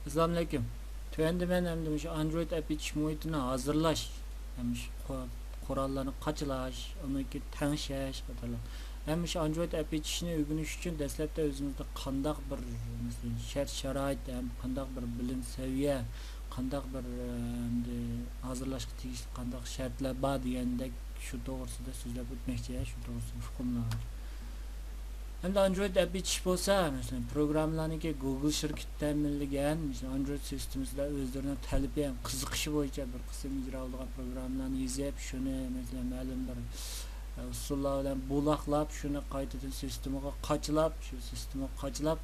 Assalomu alaykum. Endi men endi shu Android app ichish muhitini hozirlash, hem shu qurollarni qachalash, uni tangshash qatorlar. Hem shu Android app ichishni o'rganish uchun dastlabda o'zimizda qandaq bir shart-sharoit, ham qandaq bir bilim seviye, qandaq bir endi hozirlashga tegishli qandaq shartlar bor degandek shu to'g'risida so'zlab o'tmoqchi, shu to'g'risida hukmlar. Hem Android app ichish bo'lsa, masalan, programmalarniki Google shirkati ta'minlagan, masalan, Android sistemimizda o'zlarining talabi ham qiziqishi bo'yicha bir qism ijro qilgan programmalarni yozib, shuni masalan ma'lum bir usullar bilan buloqlab, shuni qaytadan sistemaga qachlab, shu sistemaga qachlab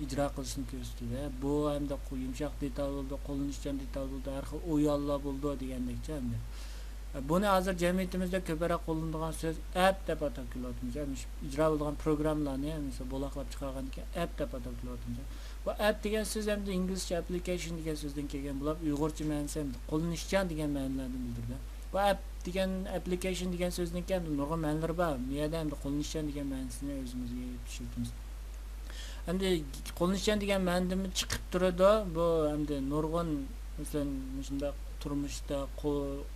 ijro qilishni ko'rsatdi. Bu hamda yumshoq detal bo'ldi, qo'llanishchan detal bo'ldi, har xil o'yinlar bo'ldi degandekcha hamda. Buni hozir jamiyatimizda ko'proq qo'llanilgan so'z app deb atab kelayotimiz. Ijro bo'lgan programmalarni, masalan, buloqlab chiqargan ekan app deb atab kelayotimiz. Bu app degan so'z hamda inglizcha application degan so'zdan kelgan bo'lib, uyg'urcha ma'nosi ham qo'llanishchan degan ma'nolarni bildiradi. Bu app degan application degan so'zdan kelgan nurg'un ma'nolar bor. Bu yerda ham qo'llanishchan degan ma'nosini o'zimizga tushuntiramiz. Endi qo'llanishchan degan ma'nodan chiqib turadi. Bu hamda nurg'un masalan shunday turmuşda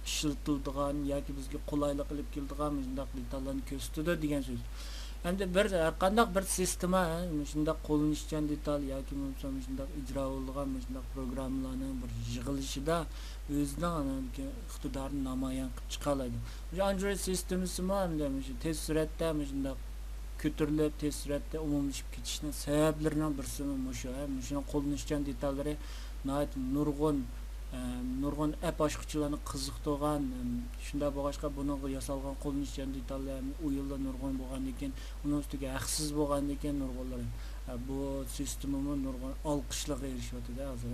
işletildiğin yoki bizga qulaylik qilib keladigan shunday detallarni ko'rsatadi degan so'z. Hamda bir har qanday bir sistema shunday qo'llanishchan detal yoki shunday ijro bo'lgan shunday programmalarning bir yig'ilishida o'zining iqtidorini namoyon qilib chiqaradi. Shu Android sistemasi hamda tez suratda shunday ko'tarilib, tez suratda umumlashib ketishning sabablarining birisi shu. Shuni qo'llanishchan detallari nurg'un app ochuvchilarni qiziqtirgan, shunda bo'lg'achqa buni yasalgan qo'llanishchan detallarni o'yinlar nurg'un bo'lgandan keyin, uning ustiga haqsiz bo'lgandan keyin nurg'unlar bu sistemni nurg'un olqishlarga erishyapti hozir.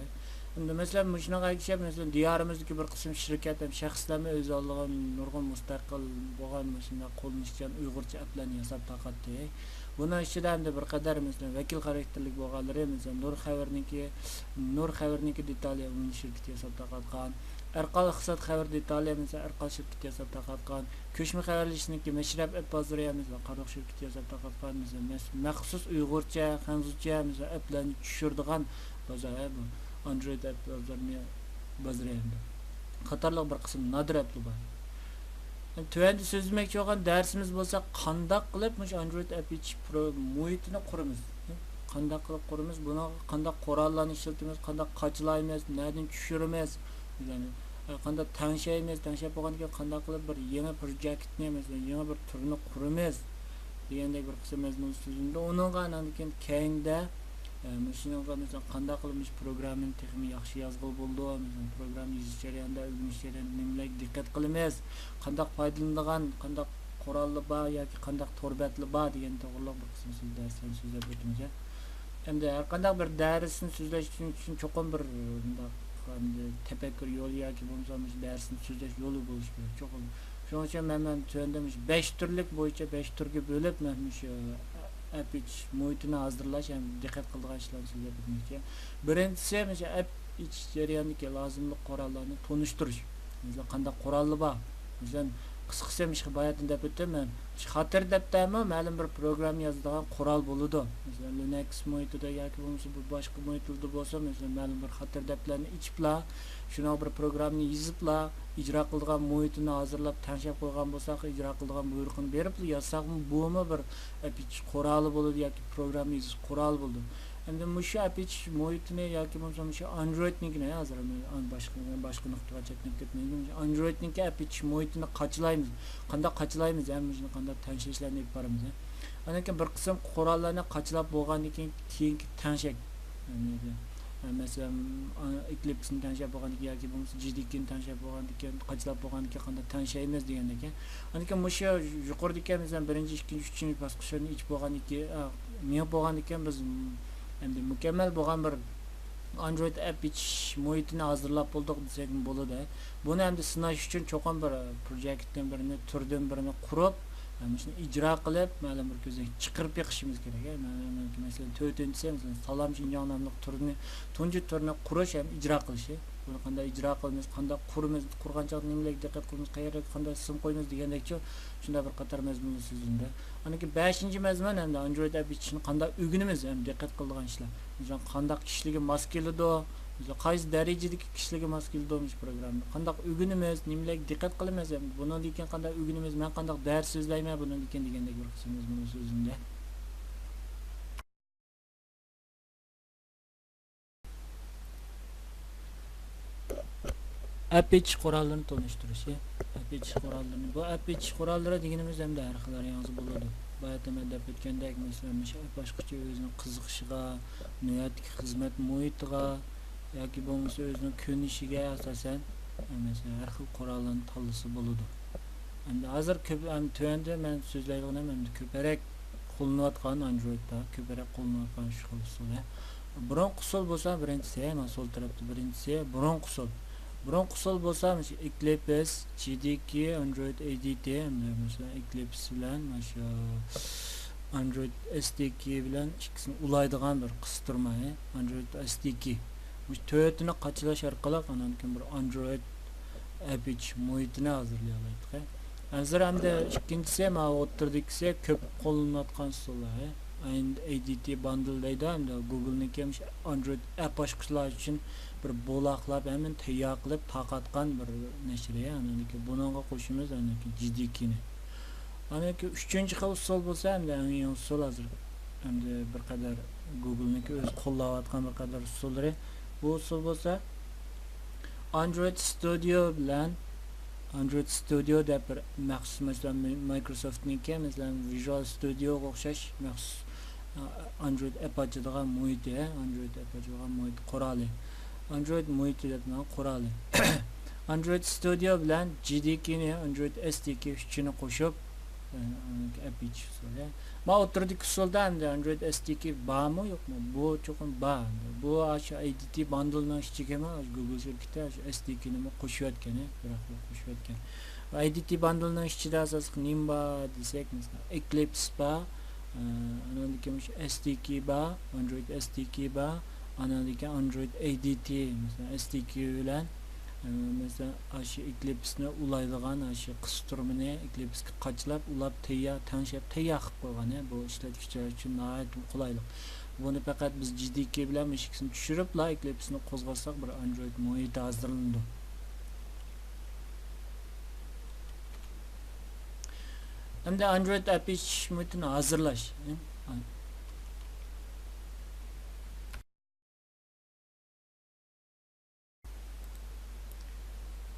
Endi masalan, shunaqa aytishib, masalan, diyorimizdagi bir qism shirkat ham shaxslarni o'z oldiga nurg'un mustaqil bo'lgan shunday qo'llanishchan uyg'urcha applarni yasab taqatdi. Buni ichida ham bir qadar masalan vakil xarakterlik bo'lganlari, masalan, Nur xabarniki detali uning shirkati yasab taqatgan. Arqal iqtisod xabar detali masalan Arqal shirkati yasab taqatgan. Ko'chma xabarlashniki Mashrab app bozori masalan Qaroq shirkati yasab taqatgan. Masalan, maxsus uyg'urcha, xanzurcha masalan applarni tushiradigan bozor bu. Android app bozori qatorliq bir qism nadir applar bor. Tövəndə sözləməkçi olan dərsimiz bolsa qandaq qılıb müş Android app ichish muhitini quramiz. Qandaq qilib quramiz, buni qandaq qurollarni ishlatamiz, qandaq qachilaymiz, nerdan tushiramiz, ya'ni qandaq tanshaymiz, tanshab bo'lgandan keyin qandaq qilib bir yangi proyektni, masalan, yangi bir turni quramiz degandek bir qism mazmun so'zimda uningga keyin keyinda Mashinaga mesela qanday qilib programmani texnik yaxshi yozib bo'ldi, mesela program yozish jarayonida o'rganish jarayonida nimalarga diqqat qilamiz, qanday foydalanadigan, qanday qurolli bor yoki qanday torbatli bor degan to'g'riliq bir qism darslarni so'zlab o'tamiz. Endi har qanday bir darsni so'zlash uchun cho'qim bir tafakkur yo'li yoki bo'lmasa darsni so'zlash yo'li bo'lishi kerak. Cho'qim. Shuning uchun men tushundim, 5 turlik bo'yicha 5 turga bo'lib men shu app ichish muhitini hozirlash ham diqqat qiladigan ishlarni so'zlab o'tmoqchi. Birinchisi mesela app ichish jarayonidagi lozimli qurollarni tonishtirish. Mesela qanday qurollar bor? Mesela qisqasi bayatdan deb o'taman. Xatir debdami ma'lum bir program yozadigan qurol bo'ladi. Mesela Linux muhitida yoki bo'lmasa bu boshqa muhitlarda bo'lsa, mesela ma'lum bir xatir deblarni ichiblar, shuna bir programni yoziblar, ijro qiladigan muhitini hozirlab tanshab qo'ygan bo'lsak, ijro qiladigan buyruqni berib yozsak, bumi bir app ichish quroli bo'ladi yoki programni yozish quroli bo'ladi. Endi shu app ichish muhitini yoki bo'lmasa shu Androidnikini hozir boshqa nuqtaga chetlab ketmayman. Androidniki app ichish muhitini qachlaymiz. Qanday qachlaymiz, ham shuni qanday tanishlarni olib boramiz. Ana keyin bir qism qurollarni qachlab bo'lgandan keyin keyingi tanshak. Mesela Eclipse'ni tanshab bo'lgandan keyin yoki bo'lmasa JDK'ni tanshab bo'lgandan keyin qachlab bo'lgandan keyin qanday tanshaymiz degandan keyin. Ana keyin shu yuqoridagi mesela 1-2-3 bosqichlarni ichib bo'lgandan keyin men bo'lgandan keyin biz endi mukammal bo'lgan bir Android app ichish muhitini hozirlab bo'ldik desak bo'ladi. Buni endi sinash uchun cho'qim bir proyektdan birini, turdan birini qurib, shuni ijro qilib, ma'lum bir ko'zga chiqarib yiqishimiz kerak. Masalan, 4-chi, masalan, Salom Shinjon nomli turni, tunji turni qurish ham ijro qilish. buni qanday ijro qilamiz, qanday quramiz, qurgancha nimalarga diqqat qilamiz, qayerga qanday sim qo'yamiz degandekchi shunda bir qator mazmun so'zunda. Aniki 5-mazmun hamda Android app ishini qanday o'rganamiz ham diqqat qiladigan ishlar. Masalan, qanday kishiga mos keladi, masalan, qaysi darajadagi kishiga mos keladi programma. Qanday o'rganamiz, nimalarga diqqat qilamiz ham, bundan keyin qanday o'rganamiz, men qanday dars so'zlayman bundan keyin degandek bir qism mazmun so'zunda. App ichish qurollarini tanishtirish. App ichish qurollarini. Bu app ichish qurollari deganimiz hamda har xil varianti bo'ladi. Bayat men deb o'tgandek, masalan, boshqacha o'zining qiziqishiga, nihoyatki xizmat muhitiga yoki bo'lmasa o'zining ko'rinishiga asosan masalan har xil qurollarni tanlasa bo'ladi. Endi hozir ko'p tuvanda men so'zlaydiganim endi ko'proq qo'llanayotgan Androidda ko'proq qo'llanayotgan shu xil usul. Birinchi usul bo'lsa, birinchisi mana sol tarafda birinchisi birinchi usul. Birinchi usul bo'lsa, Eclipse, JDK, Android ADT, mesela Eclipse bilan mana Android SDK bilan ikkisini ulaydigan bir qistirma, Android SDK. Bu to'rtini qachalash orqali anankin bir Android app muhitini hazırlay oladi. Hozir hamda ikkinchisi mana o'tirdikisi ko'p qo'llanayotgan usullar. ADT bundle deydi hamda Google'niki ham Android app ochqichlar uchun bir bo'laqlab hemen tayyor qilib taqatgan bir nashriya, aniki buningga qo'shimiz aniki JDKni. Aniki 3-xil usul bo'lsa hamda eng usul hozir hamda bir qadar Google'niki o'z qo'llayotgan bir qadar usullari. Bu usul bo'lsa Android Studio bilan Android Studio deb bir maxsus masalan Microsoft'niki masalan Visual Studio'ga o'xshash maxsus Android app ochadigan muhit, Android app ochadigan muhit quroli. Android muhiti deb quroli. Android Studio bilan JDKni Android SDK uchini qo'shib app ichishdi. Ma o'tirdik usulda hamda Android SDK bormi yo'qmi? Bu cho'qim bor. Bu shu ADT bundlening ichiga Google shirkati SDKni qo'shayotgan, biroq qo'shayotgan. ADT bundlening ichida asosiy nima bor desak, masalan, Eclipse bor, anadagi SDK bor, Android SDK bor, anadagi Android ADT, masalan, SDK bilan mesela aşı Eclipse'ni ulaydigan aşı qistirmani Eclipse'ga qachlab ulab tanshab tayyor qilib qo'ygan, bu ishlatuvchilar uchun nihoyat qulaylik. Buni faqat biz JDK bilan ishikisini tushirib, Eclipse'ni qo'zg'atsak bir Android muhiti hazırlanadi. Hamda Android app muhitini hazırlash.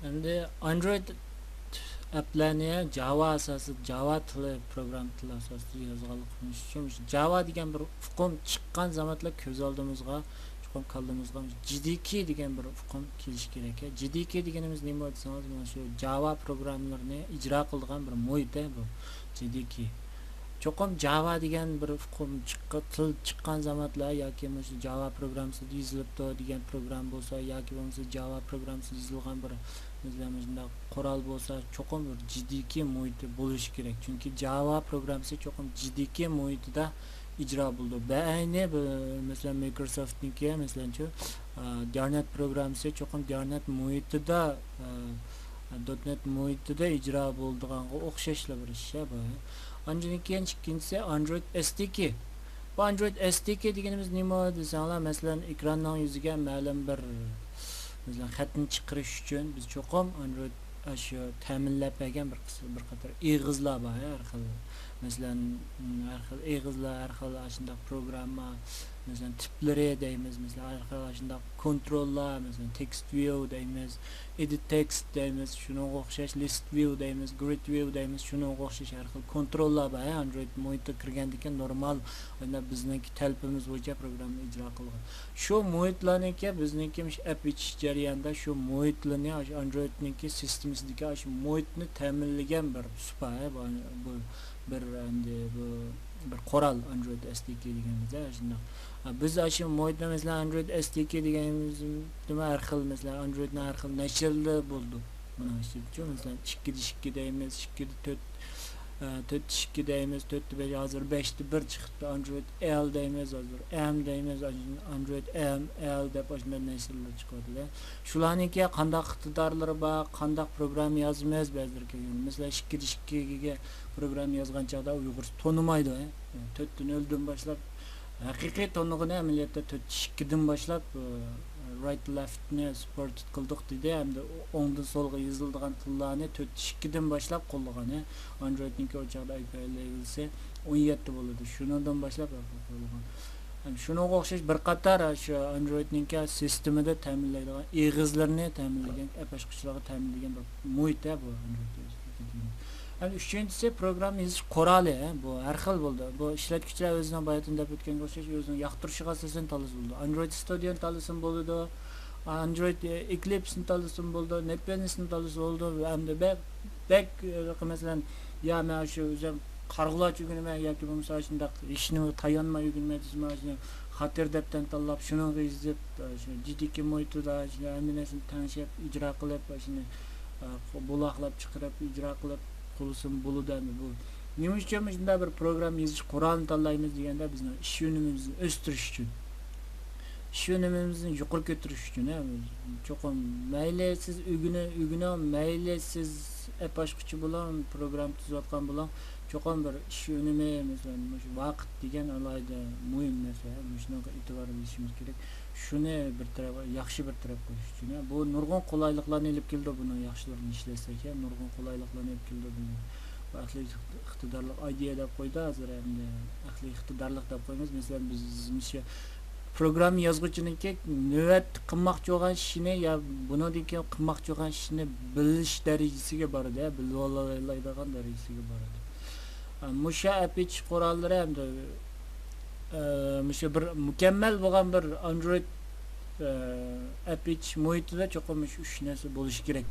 Endi Android applarni Java asosida Java tili program tili asosida yozganligimiz uchun Java degan bir hukm chiqqan zamonlar ko'z oldimizga chiqqan qoldimizga JDK degan bir hukm kelish kerak. JDK deganimiz nima desangiz, mana shu Java programlarini ijro qiladigan bir muhit bu JDK. Cho'qim Java degan bir hukm chiqqan zamonlar yoki mana shu Java programmasida yozilibdi degan program bo'lsa yoki bo'lmasa Java programmasida yozilgan bir bizimizda qurol bo'lsa cho'qim bir JDK muhiti bo'lishi kerak. Chunki Java programmasi cho'qim JDK muhitida ijro bo'ldi. Ayni masalan Microsoft'niki masalanchi .NET programmasi cho'qim .NET muhitida .NET muhitida ijro bo'ldiganga o'xshashlar bir ish bu. Ondan keyin ikkinchisi Android SDK. Bu Android SDK deganimiz nima desanglar, masalan ekranning yuziga ma'lum bir masalan xatni chiqarish uchun biz cho'qim Android shu ta'minlab bergan bir qator eg'izlar bor, har xil. Masalan har xil eg'izlar, har xil shunday programma, masalan tiplari deymiz, masalan har xil shunday kontrollar, masalan text view deymiz, edit text deymiz, shunga o'xshash list view deymiz, grid view deymiz, shunga o'xshash har xil kontrollar bor. Android muhitga kirgandan normal bizniki talabimiz bo'yicha programma ijro qilgan. Shu muhitlarniki bizniki app ichish jarayonida shu muhitlarni Androidniki sistemasidagi shu muhitni ta'minlagan bir supa bu bir qurol Android SDK deganimizda shunday. Biz shu muhitda masalan Android SDK deganimiz nima har xil masalan Androidning har xil nashrlar bo'ldi. Mana shu uchun masalan 2.2 deymiz, 2.4 4.2 deymiz, 4.5 hazır 5.1 chiqibdi. Android L deymiz hazır. M deymiz, Android M, L deb ashunday nashrlar chiqadi. Shularningki qandaq iqtidorlari bor, qandaq program yozmaymiz ba'zilar kelgan. Masalan, 2.2 ga program yozgan chaqda Uyg'ur tonimaydi. 4dan o'ldim boshlab haqiqiy tonig'ini amaliyotda 4.2 dan boshlab right leftni support qildik dedi. Hamda o'ngdan so'lga yoziladigan tillarni 4.2 dan boshlab qo'llagan. Androidningki o'chaqda API levelsi 17 bo'ladi. Shundan boshlab qo'llagan. Shunga o'xshash bir qator shu Androidningki sistemida ta'minlaydigan eg'izlarni ta'minlagan, apashqichlarga ta'minlagan bir muhit bu Android. Üçüncüsü program yozish quroli bu har xil bo'ldi. Bu ishlatuvchilar o'zining bayotini deb o'tganga o'xshash o'zining yoqtirishiga asosan tanlasin bo'ldi. Android Studio tanlasin bo'ldi, Android Eclipse tanlasin bo'ldi, NetBeans tanlasin bo'ldi hamda back masalan ya men shu o'zim qarg'ulachi o'rganaman yoki bo'lmasa shunday hech nima tayanmay o'rganmaysiz, mana shuni xatir debdan tanlab shuni yozib shu JDK muhitida shuni hammasini tanishib ijro qilib shuni buloqlab chiqarib ijro qilib qilsin bo'ladi. Bu nima uchun shunday bir program yozish qurolini tanlaymiz deganda bizni ish unumimizni o'stirish uchun, ish unumimizni yuqori ko'tarish uchun. Cho'qim mayli siz uyguna mayli siz app ochquchi bilan program tuzayotgan bilan cho'qim bir ish unumi masalan shu vaqt degan alohida muhim narsa. Shunga e'tibor berishimiz kerak. Shuni bir taraf yaxshi bir taraf qo'yish uchun. Bu nurg'un qulayliklarni olib keldi, buni yaxshilarini ishlasak, nurg'un qulayliklarni olib keldi buni. Aqliy iqtidorlik idea deb qo'ydi, hozir endi aqliy iqtidorlik deb qo'yamiz. Masalan biz program yozuvchiniki navbat qilmoqchi bo'lgan ishini yo buniki qilmoqchi bo'lgan ishini bilish darajasiga boradi, bilib oladigan darajasiga boradi. Musha API qurollari hamda musha bir mukammal bo'lgan bir Android API muhitida cho'qim shu 3 narsa bo'lishi kerak.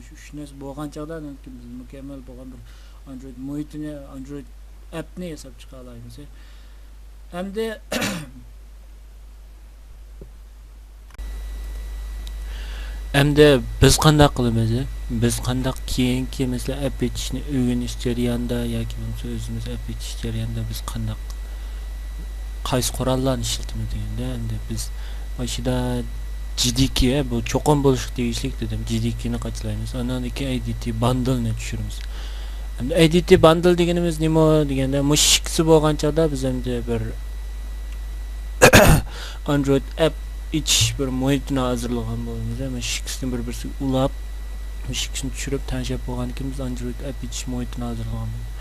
Shu 3 narsa bo'lgan chaqda biz mukammal bo'lgan bir Android muhitini, Android appni yasab chiqa olamiz. Hamda biz qanday qilamiz? Biz qanday keyingi masalan API-ni o'rganish jarayonida yoki bo'lmasa o'zimiz API jarayonida biz qanday qaysi qurollarni ishlatamiz deganda endi biz boshida JDK bu cho'qim bo'lishi tegishli dedim. JDKni qachlaymiz. Undan keyin ADT bundle-ni tushiramiz. Endi ADT bundle deganimiz nima deganda mushkisi bo'lgan chaqda biz endi bir Android app iç bir muhitini hazırlagan bo'lamiz. Mushkisini bir-birisiga ulab, mushkisini tushirib tanishib bo'lgan keyin biz Android app iç muhitini hazırlagan bo'lamiz.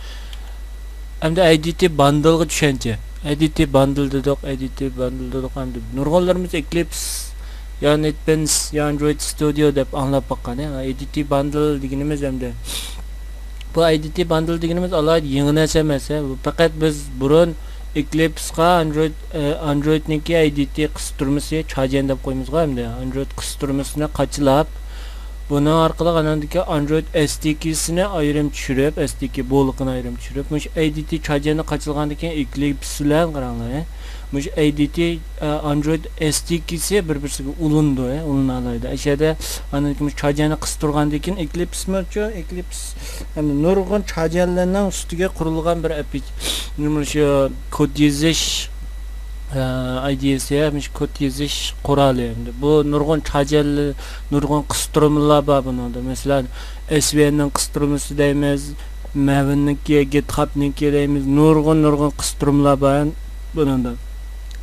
Hamda ADT bundle'ga tushuncha. ADT bundle dedik, hamda nurg'onlarimiz Eclipse ya NetBeans ya Android Studio deb anglab baqqan. ADT bundle deganimiz hamda bu ADT bundle deganimiz alohida yangi narsa emas. Bu faqat biz burun Eclipse'ga Android'niki ADT qistirmasi chajan deb qo'ymizga hamda Android qistirmasini qachilab buni orqali anandagi Android SDK'sini ayrim tushirib, SDK bo'liqini ayrim tushirib, mush ADT chajani qachilgandan keyin Eclipse bilan qaranglar. Mush ADT Android SDK'si bir-birisiga ulindi, ulinadi. Ashada anandagi mush chajani qistirgandan keyin Eclipse ham nurg'un chajanlarning ustiga qurilgan bir API. Shu kod yozish IDE'si kod yozish quroli endi. Bu nurg'un chajalli, nurg'un qistirmalar bor bunda. Masalan, SVNning qistirmasi deymiz, Maven'niki, GitHub'niki deymiz. Nurg'un qistirmalar bor bunda.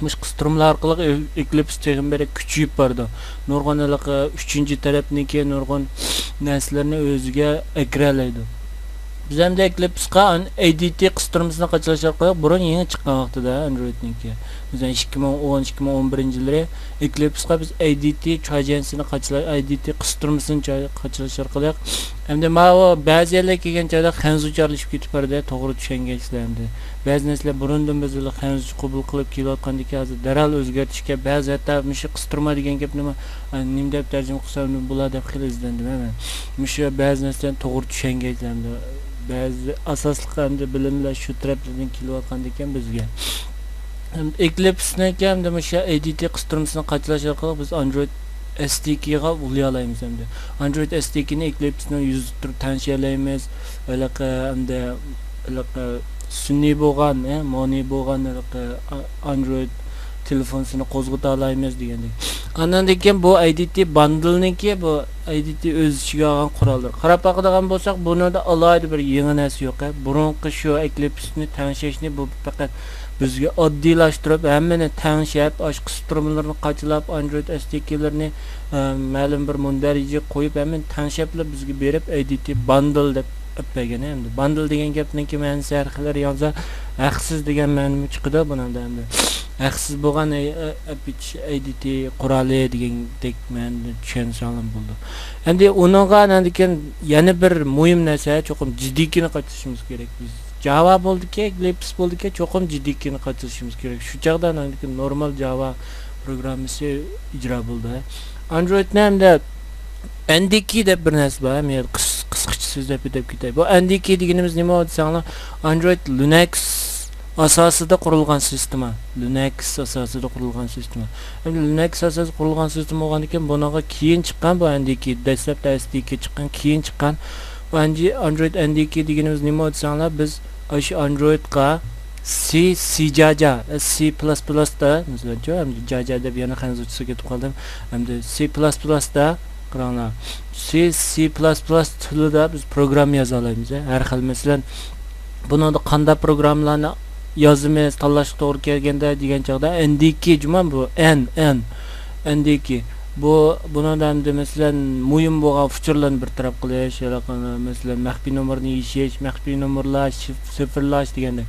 Mush qistirmalar orqali Eclipse texnologiyasi kuchayib bordi. Nurg'un 3-chi tarafniki nurg'un narsalarni o'ziga akralaydi. Biz ham Eclipse'ga ADT qistirmasini qachalash orqali burun yangi chiqqan vaqtida Androidniki. Bizdan 2010-2011-yillari Eclipse'ga biz ADT chajansini qachalash, ADT qistirmasini qachalash orqali hamda mana ba'zi yerlar kelgan joyda xanzucharlashib ketib bordi, to'g'ri tushungaysizlar endi. Ba'zi narsalar burundan biz xanzuch qabul qilib kelayotgandiki hozir daral o'zgartishga ba'zi hatto mush qistirma degan gap nima deb tarjima qilsam bo'ladi deb xil izlandim men. Mush ba'zi narsalarni to'g'ri tushungaysizlar endi. Ba'zi asosli hamda bilimlar shu tarafdan kelayotgan ekan bizga. Eclipse'ni hamda mush ADT qistirmasini qachalash orqali biz Android SDK'ga ulayalaymiz endi. Android SDK'ni Eclipse'ni yüzüp turib tanışalaymiz. Endi sun'iy bo'lgan, moni bo'lgan Android telefonsini qo'zg'ata olamiz degandek. Andan keyin bu IDT bundleniki bu IDT o'z ichiga olgan qurollar. Qarab boqadigan bo'lsak, bunida alohida bir yangi narsa yo'q. Burunqi shu Eclipse'ni tanishishni bu faqat bizga oddiylashtirib, hammani tanishib, qistirmalarni qachilab, Android SDK'larni ma'lum bir mundarija qo'yib, hammani tanishib bizga berib IDT bundle deb öpmegen endi. Bundle degan gapniki ma'nosi har xil yonsa haqsiz degan ma'no chiqadi bundan endi. Haqsiz bo'lgan IDT quroli degandek ma'no tushunsalim bo'ldi. Endi uningga andikan yana bir muhim narsa, cho'qim jiddiykini qatishimiz kerak biz. Java bo'ldiki, Eclipse bo'ldiki, cho'qim jiddiykini qatishimiz kerak. Shu chaqdan andikan normal Java programmasi ijro bo'ldi. Androidni hamda NDK deb bir narsa bor, men qisqacha so'zlab ketay. Bu NDK deganimiz nima desanglar, Android Linux asosida qurilgan sistema. Linux asosida qurilgan sistema. Endi Linux asosida qurilgan sistema bo'lgandan keyin bunaqa keyin chiqqan bu NDK, dastlabda SDK chiqqan, keyin chiqqan. Bu Android NDK deganimiz nima desanglar, biz o'sha Androidga C++da, masalan, Java deb yana hanzarcha ketib qoldim. Hamda C++da qaranglar. C++ tilida biz program yoza olamiz. Har xil masalan, bunda qanday programlarni yozimiz, tanlashga to'g'ri kelganda degan chaqda NDK juman bu NDK. Bundan hamda masalan muhim bo'lgan featurelarni bir taraf qilish, masalan maxfiy nomerni yeshish, maxfiy nomerlash, sifrlash deganda.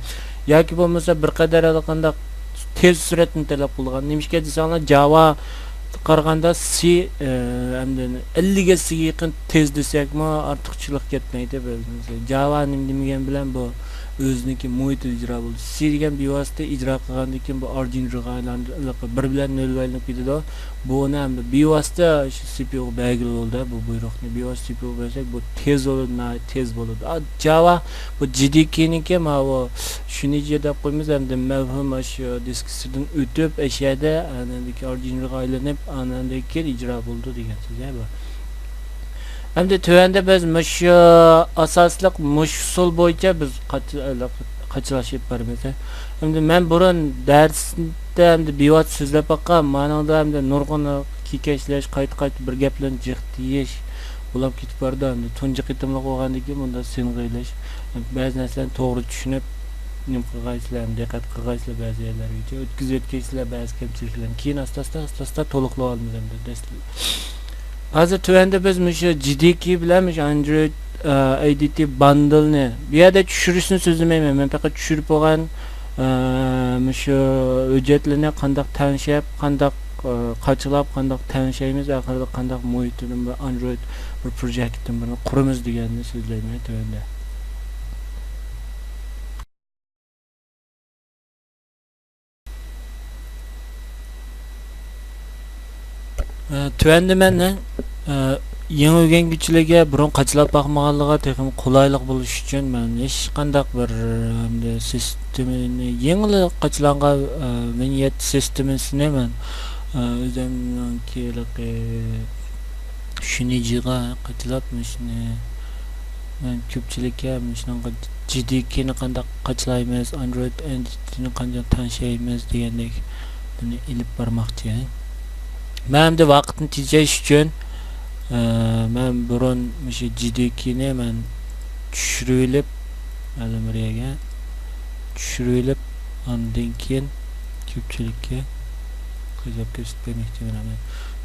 Yoki bo'lmasa bir qadar qanday tez suratni talab qilgan. Nimishga desanglar Java qaraganda C hamda 50 ga yaqin tez desakmi ortiqchilik ketmaydi. Java nima bilan bu o'ziniki muhit ijro bo'ldi. C degan bevosita ijro qilgandan keyin bu Arduino'ga aylanib bir bilan nol aylanib ketadi. Buni ham bevosita CPU belgili bo'ldi. Bu buyruqni bevosita CPU bersak bu tez bo'ladi. Java bu JDK'niki ma bu shuni deb qo'yamiz hamda mavhum shu disksidan o'tib ashada anandagi Arduino'ga aylanib anandagi keyin ijro bo'ldi degan so'z bu. Hamda tövende biz shu asosliq usul bo'yicha biz qachilashib boramiz. Hamda men burun darsda hamda bevosita so'zlab baqqan, ma'noda hamda nurg'un kekashlash, qayta bir gaplarni jiqtiyish bo'lib ketib bordi. Hamda tunji qitimliq bo'lgandan keyin bunda sing'iylash, ba'zi narsalarni to'g'ri tushunib, nim qilgaysizlar, diqqat qilgaysizlar ba'zi yerlarga, o'tkazib o'tgaysizlar ba'zi kamchiliklarni. Keyin asta to'liqlab olamiz hamda. Hozir tuvanda biz shu JDK bilan Android IDT bundle'ni bu yerda tushirishni so'zlamayman. Men faqat tushirib bo'lgan shu hujjatlarni qanday tanishib, qanday qachilab, qanday tanishaymiz, oxirida qanday muhitni Android bir proyektni quramiz deganni so'zlayman tuvanda. Tuvanda menden yangi o'rganguvchilarga burun qachilab boqmaganligiga texnik qulaylik bo'lish uchun men hech qanday bir sistemni yangi qachilangan vinyet sistemasini men o'zimniki shuni jiga qachilabmishni men ko'pchilikka shunaqa JDK'ni qanday qachilaymiz, Android entitini qanday tanishaymiz degandek buni ilib bormoqchi. Men de vaqtni tejash uchun men burun shu JDK'ni men tushirib alimriyaga tushirib ondan keyin ko'pchilikka qilib ko'rsatmoqchi bo'laman.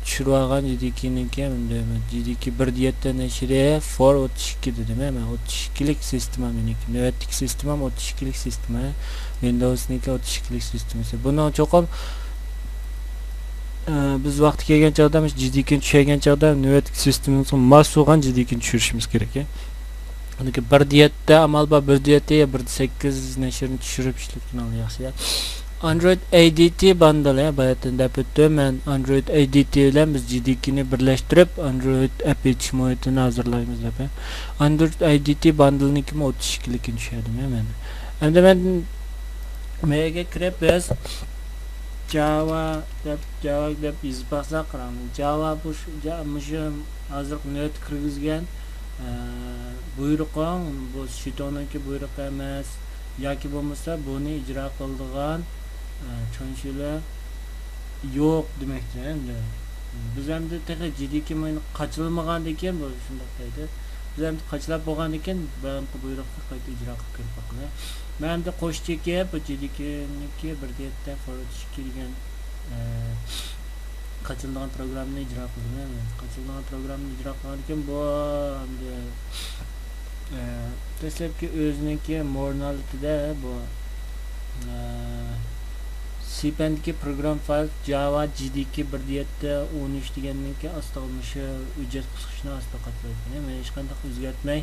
Tushirib olgan JDK'niki men JDK 1.7 nashri for 32 dedim. Men 32lik sistema meniki. Navbatdagi sistemam 32lik sistema. Windows'niki 32lik sistemasi. Buni cho'qim biz vaqti kelgan chaqda JDK'ni tushirgan chaqda navbatdagi sistemamizga mos bo'lgan JDK'ni tushirishimiz kerak. Uni 1.7 amal bor, 1.7 1.8 nashrni tushirib ishlatgan yaxshi. Android IDT bundle bayatdan deb o'tdim. Men Android IDT bilan biz JDK'ni birlashtirib Android Apache muhitini hozirlaymiz deb. Android IDT bundle'niki 32likni tushirdim men. Endi men mega kirib biz Java deb yozib baqsa qarang. Java bu hozir nöt kirgizgan buyruqning bu shitoniki buyruq emas yoki bo'lmasa buni ijro qiladigan tushunishlar yo'q demakdir endi. Biz endi texa jiddiki meni qachilmagan ekan bu shunday deydi. Biz endi qachilab bo'lgan ekan bu buyruqni qayta ijro qilib kirib baqdi. Men de qo'shchiki bu jiddikiniki bir yerda forward kelgan qachilgan programmani ijro qildim. Qachilgan programmani ijro qilgan ekan bu endi dastlabki o'ziniki mornalitida bu cpandagi program fayl java jdk 1.13 deganiki astalmishi hujjat qisqishni asta qatlaydi. Men hech qanday o'zgartmay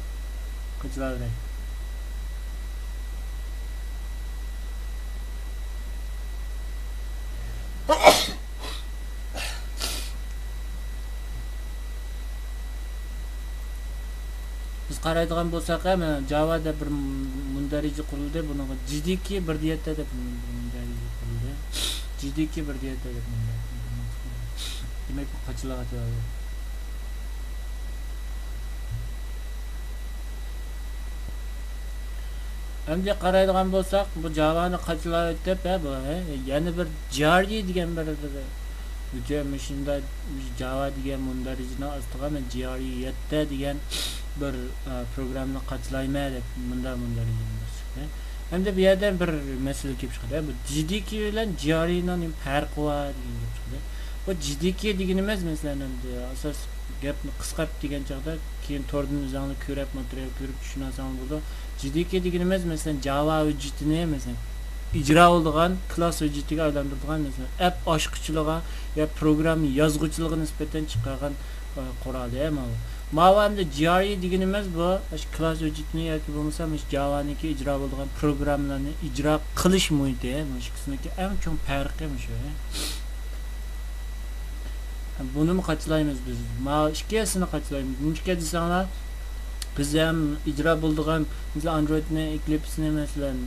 qachiladi. Biz qaraydigan bo'lsak ham Java'da bir mundariji qurildi, buni JDK 1.7 deb mundariji qurildi. JDK 1.7 deb demak bu qachiladi. Endi qaraydigan bo'lsak, bu Java'ni qachiladi deb bu yana bir Jari degan bir shunda Java degan mundarijni ostiga men Jari 7 degan bir programni qachilayman deb mundarijni. Endi bu yerdan bir masala kelib chiqadi. Bu JDK bilan Jarining farqi bor degan gap chiqadi. Bu JDK degani emas, masalan, endi asos gapni qisqartib degan chaqda keyin tordan o'zingni ko'rib material ko'rib tushunasan bo'ldi. JDK degani emas, masalan, Java hujjatini masalan ijro bo'lgan klass hujjatiga aylantiradigan masalan app ochqichiligi yo program yozuvchiligi nisbatan chiqqan quroldi Mavamda Jari degani emas, bu klass hujjatini yoki bo'lmasa Java'niki ijro bo'lgan programlarni ijro qilish muhiti, ikkisiniki eng chong farqi shu. Buni qachilaymiz biz. Ikkisini qachilaymiz. Nechga desanglar biz ham ijro bo'lgan mesela Androidni Eclipse'ni masalan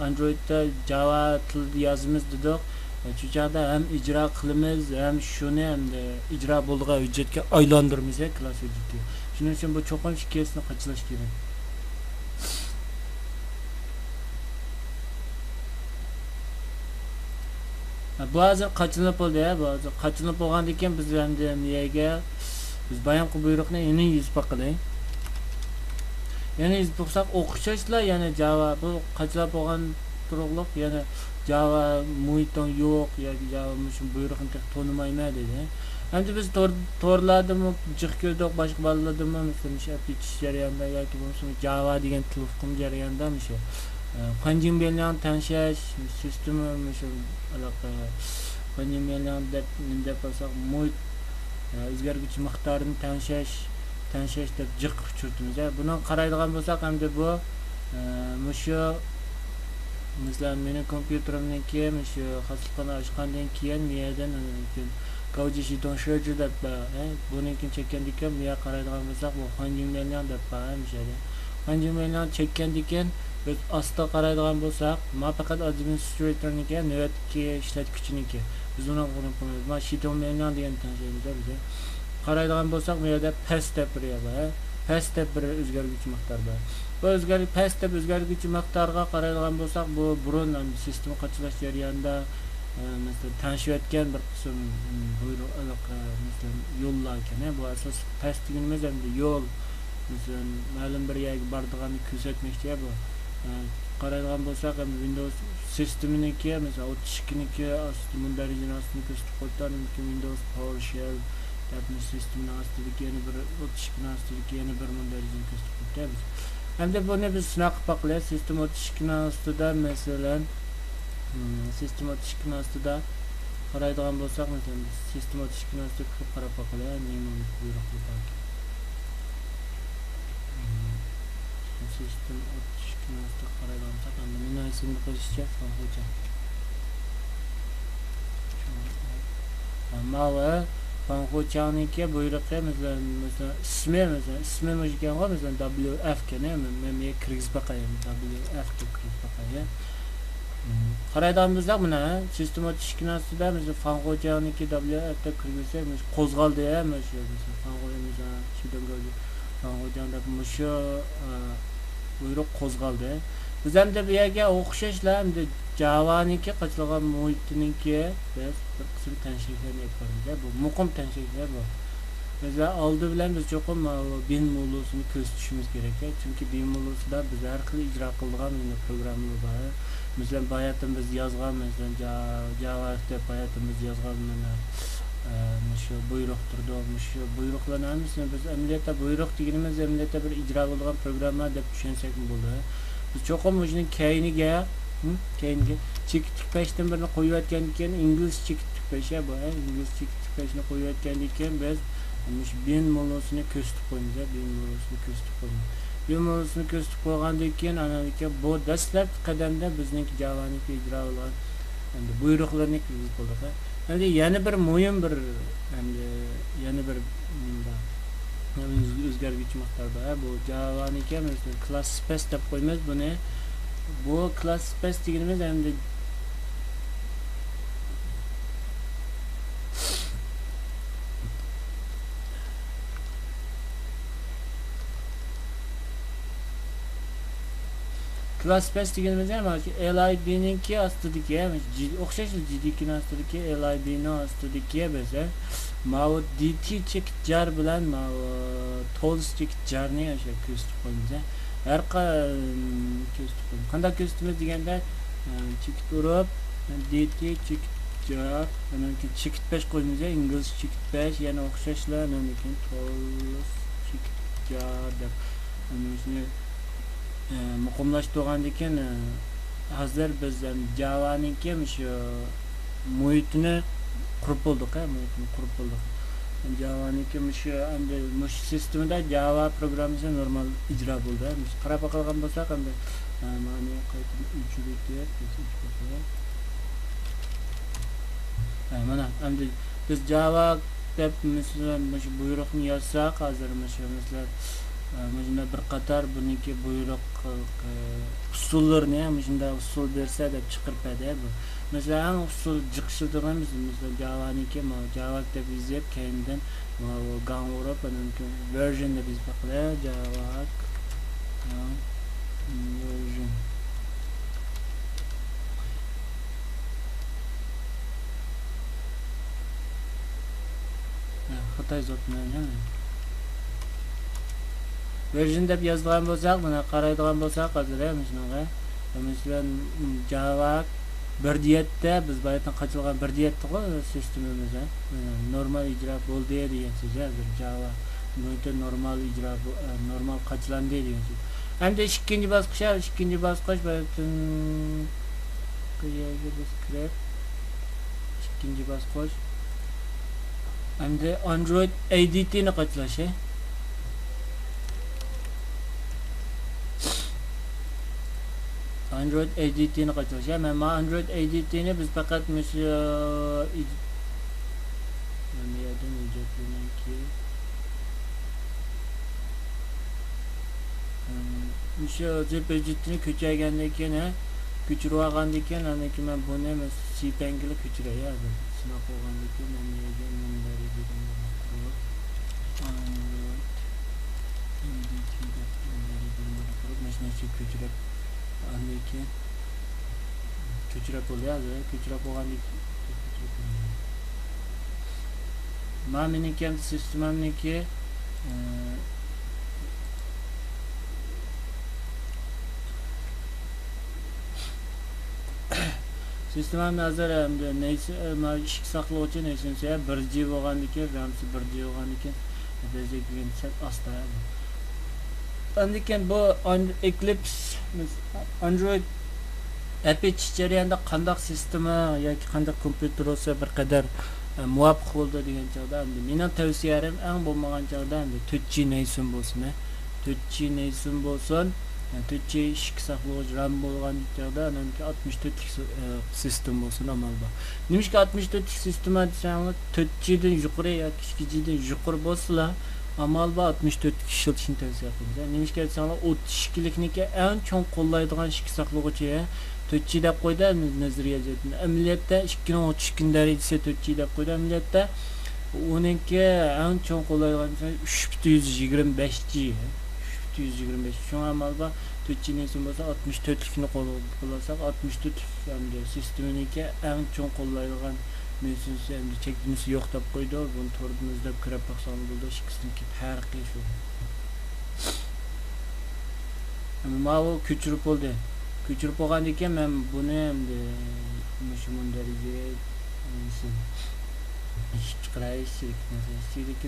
Androidda Java tilida yozamiz dedik. Chuchada ham ijro qilamiz, ham shuni ham ijro bo'lgan hujjatga aylantiramiz klass hujjati. Shuning uchun bu cho'qim ikkisini qachilash kerak. Bu hozir qachilib bo'ldi, bu hozir qachilib bo'lgandan keyin biz endi niyaga biz bayon qilib buyruqni yana yuz baqilay. Yani izbaqsak o'qishlar yana Java bu qachilab bo'lgan turug'liq yana Java muhiton yo'q yoki Java shu buyruqni tonimayman dedi. Endi biz to'rladimi jiq ko'rdik boshqa bolalardimi masalan ishlab ketish jarayonida yoki bo'lmasa Java degan til hukm jarayonida shu qanjim bilan tanishish sistemi shu aloqa qanjim bilan deb bo'lsak muhit o'zgaruvchi miqdorini tanishish deb jiq tushirtimiz. Buni qaraydigan bo'lsak hamda bu shu masalan meni kompyuterimniki shu xaslaqani ochgandan keyin meyadan Gauji shiton sho'ji deb buninkini chekkandan keyin meya qaraydigan bo'lsak bu Hanjimlardan deb qo'yishadi. Hanjimlardan chekkandan keyin biz asta qaraydigan bo'lsak, men faqat administratorniki navbatdagi ishlatuvchiniki. Biz uni qo'yamiz. Men shitonlardan degan tanishamiz biz. Qaraydigan bo'lsak, bu yerda past deb bir bor. Past deb bir o'zgaruvchi miqdor bor. Bu past deb o'zgaruvchi miqdorga qaraydigan bo'lsak, bu burun sistem qachilash jarayonida masalan tanishayotgan bir qism buyruq aloqa masalan yo'llar ekan. Bu asos past deganimiz endi yo'l. Masalan, ma'lum bir yerga boradiganni ko'rsatmoqchi bu. Qaraydigan bo'lsak, ham Windows sisteminiki, masalan 32niki osti mundarijini ostini ko'rsatib qo'ygan, Windows PowerShell Tapmış sistemini astırdık yeni bir otuşkun astırdık yeni bir mundarijini ko'rsatib qo'yamiz. Endi buni biz sinab baqlaymiz. Sistem otuşkun astida mesela sistem otuşkun astida qaraydigan bo'lsak, masalan sistem otuşkun astida kirib qarab baqlaymiz. Nima buyruqli bor. Sistem otuşkun astida qaraydigan bo'lsak, nima ismini qo'yishga fanxo'ja. Mava fanxo'chaniki buyruqqa masalan ismi mujganga masalan WF kana men kirgizib baqayman WF deb kirgizib baqayman. qaraydigan bo'lsak mana sistemat ishkinasida biz fangojaniki davlatda kirgizsak qo'zg'aldi mana shu fangoyimiz fangojanda shu buyruq qo'zg'aldi. Biz hamda bu yerga o'xshashlar hamda javaniki qachilgan muhitiniki biz bir qism tanishliklarni aytamiz. Bu muqim tanishliklar bor. Mesela aldı bilen biz çok ama bin mulusunu köz tutuşumuz gerekiyor. Çünkü bin mulusunda biz her kıl icra kıldığım programımız var. Mesela bayatımız yazgan mesela Java dep bayatımız yazgan şu buyruktur olmuş. Buyruklar neyse biz emniyete buyruk dediğimiz emniyete bir icra kıldığım programlar dep düşünsek mi buldu? Biz çok ama bunun keyniga çekitlik peşten birini koyuyorken İngiliz çekitlik peşe bu. İngiliz çekitlik peşine koyuyorken biz bin molusunu köstüp koymuş, bin molusunu köstüp koygandan keyin anadaki bu dastlab qadamda bizniki javaniki ijro olan endi buyruqlarni kirgizib qo'ydik. Endi yana bir muhim bir yana bir o'zgargich miqdor bor. Bu javaniki mesela class space deb qo'yamiz buni. Bu class space deganimiz endi class space deganimiz ham LIB'ninki ostidagi o'xshash GDK'ning ostidagi LIB'ning ostidagi biz mau DT check jar bilan mau tools check jarni o'sha ko'rsatib qo'yamiz. Har qanday ko'rsatamiz deganda check urib DT check jar ana check 5 qo'yamiz. Ingliz check 5 yana o'xshashlar ana tools check jar deb ana muqimlashtirgandan keyin hozir biz Java'niki shu muhitini qurib bo'ldik, Java'niki shu endi sistemda Java programmasi normal ijro bo'ldi. Biz qarab qolgan bo'lsak endi mana qaytib mana endi biz Java deb masalan shu buyruqni yozsak hozir mesela Mujunda bir qator buniki buyruq usullarni ham shunda usul bersa deb chiqirpadi bu. Masalan, usul jiqishtiramiz, masalan Java'niki, Java deb yozib, keyindan gang urib, version deb yozib qo'yadi, Java version. Xitoy zotni version deb yozgan bo'lsak, buni qaraydigan bo'lsak, hozir ham shunaqa. Masalan, Java 1.7 biz bayatdan qachilgan 1.7 sistemimiz normal ijro bo'ldi degan so'z. Hozir Java bunda normal ijro normal qachilandi degan so'z. Endi ikkinchi bosqich bayatdan qayerga biz kirib ikkinchi bosqich endi Android ADT ni qachilashi. Android ADT'ni qachilash. Men Android ADT'ni biz faqat o'sha yerdan ijodlanki o'sha ZPG'ni ko'chirgandan keyin ko'chirib olgandan keyin anaki men buni cPangle ko'chiraman. Sinab olgandan keyin men yerga bunday dedim. Android ADT deb ko'chirib aniki ko'chirib bo'ladi, ko'chirib olganlik meniki ham sistemamniki sistemamni hozir neyse ishga saqlovchi neyse 1G bo'lganligi, ramsi 1G bo'lganligi bezekligini asta. Andiken bu Eclipse Android Apache jarayonida qanday sistema yoki qanday kompyuter bo'lsa bir qadar muvofiq bo'ldi degan chog'da endi mening tavsiyalarim eng bo'lmagan chog'da endi 4G neysun bo'lsin. 4G ishki saqlovchi RAM bo'lgan chog'da aniki 64 sistem bo'lsin amal bor. Nimishki 64 sistema desangiz 4G'dan yuqori yoki 2G'dan yuqori bo'lsa amal va 64 ishlatishni tavsiya qilamiz. Nimishga aytsanglar 32likniki eng chong qo'llaydigan ishki saqlovchi 4G deb qo'ydi nazariya jihatdan. Amaliyotda 2032 darajasi 4G deb qo'ydi. Amaliyotda uningki eng cho'ng qo'llaydigan 3.125G. 3.125. Şu amalda 4G'nin bo'lsa 64likni qo'llasak 64 hamda sisteminiki eng cho'ng qo'llaydigan mesajı hamda chekimisi yo'q deb qo'ydi. Buni to'rdimizda kirib baqsam bo'ldi. Ikkisiniki farqi shu. Ama o küçülüp oldu. Küçülüp olgandan keyin men buni endi mushum darajada ish chiqarish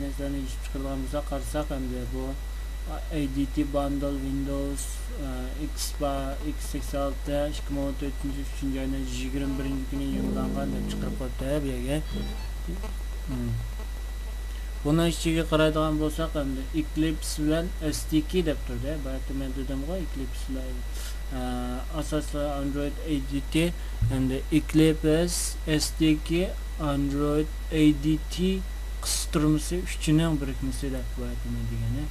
narsalarni ish chiqargan bo'lsa qarasak endi bu ADT bundle Windows x86 2014-3-oyning 21-kuni yangilangan deb chiqarib qo'ydi bu yerga. Buni ichiga qaraydigan bo'lsak endi Eclipse bilan SDK deb turdi. Bayaqi men dedim-ku Eclipse bilan asosli Android ADT endi Eclipse SDK Android ADT qistirmasi uchinin birikmasi deb bayaqi men degani.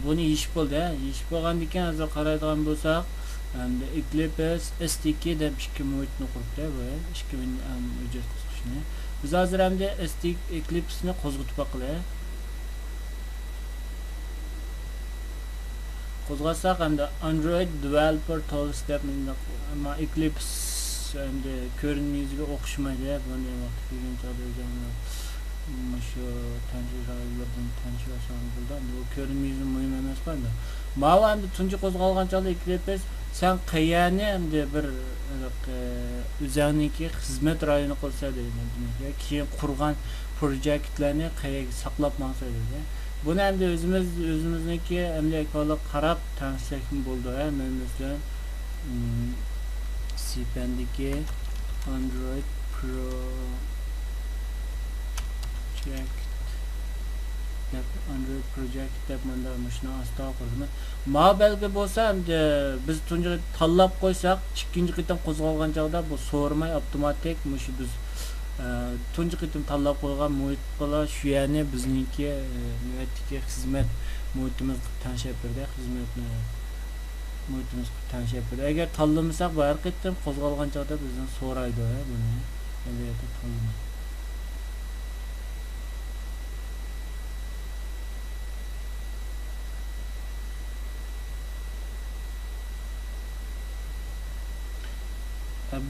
Buni ish bo'ldi. Ish bo'lgandan keyin hozir qaraydigan bo'lsak, endi Eclipse SDK deb ikki muhitni quribdi bu. 2000 hujjat qisqishni. Biz hozir endi Eclipse ni qo'zg'atib baqilay. Qo'zg'atsak endi Android Developer Tools deb ama Eclipse endi ko'rinmaydiga o'xshamaydi. Bunday vaqt kelgan chog'da şu tanışlardan tanışlaşan buldu. Bu körünmüzün mühim emas qanda. Mava endi tunji qo'zg'algan chog'da Eclipse sen qayani endi bir o'zingizning xizmat rayoni qilsa deyman. Keyin qurgan projektlarni qayerga saqlab maqsa deydi. Buni endi o'zimizniki emlakoli qarab tanishsak bo'ldi. Men masalan Cpendiki Android Pro Android project deb menda shuni asta qildim. Ma belgi bo'lsa endi biz tunji tanlab qo'ysak, ikkinchi qitim qo'zg'algan chog'da bu so'ramay avtomatik mush biz tunji qitim tanlab qo'ygan muhit bilan shu yerni bizniki navbatdagi xizmat muhitimiz tanishib berdi, xizmatni muhitimiz tanishib berdi. Agar tanlamasak, bu har qitim qo'zg'algan chog'da bizdan so'raydi buni. Endi tanlamaydi.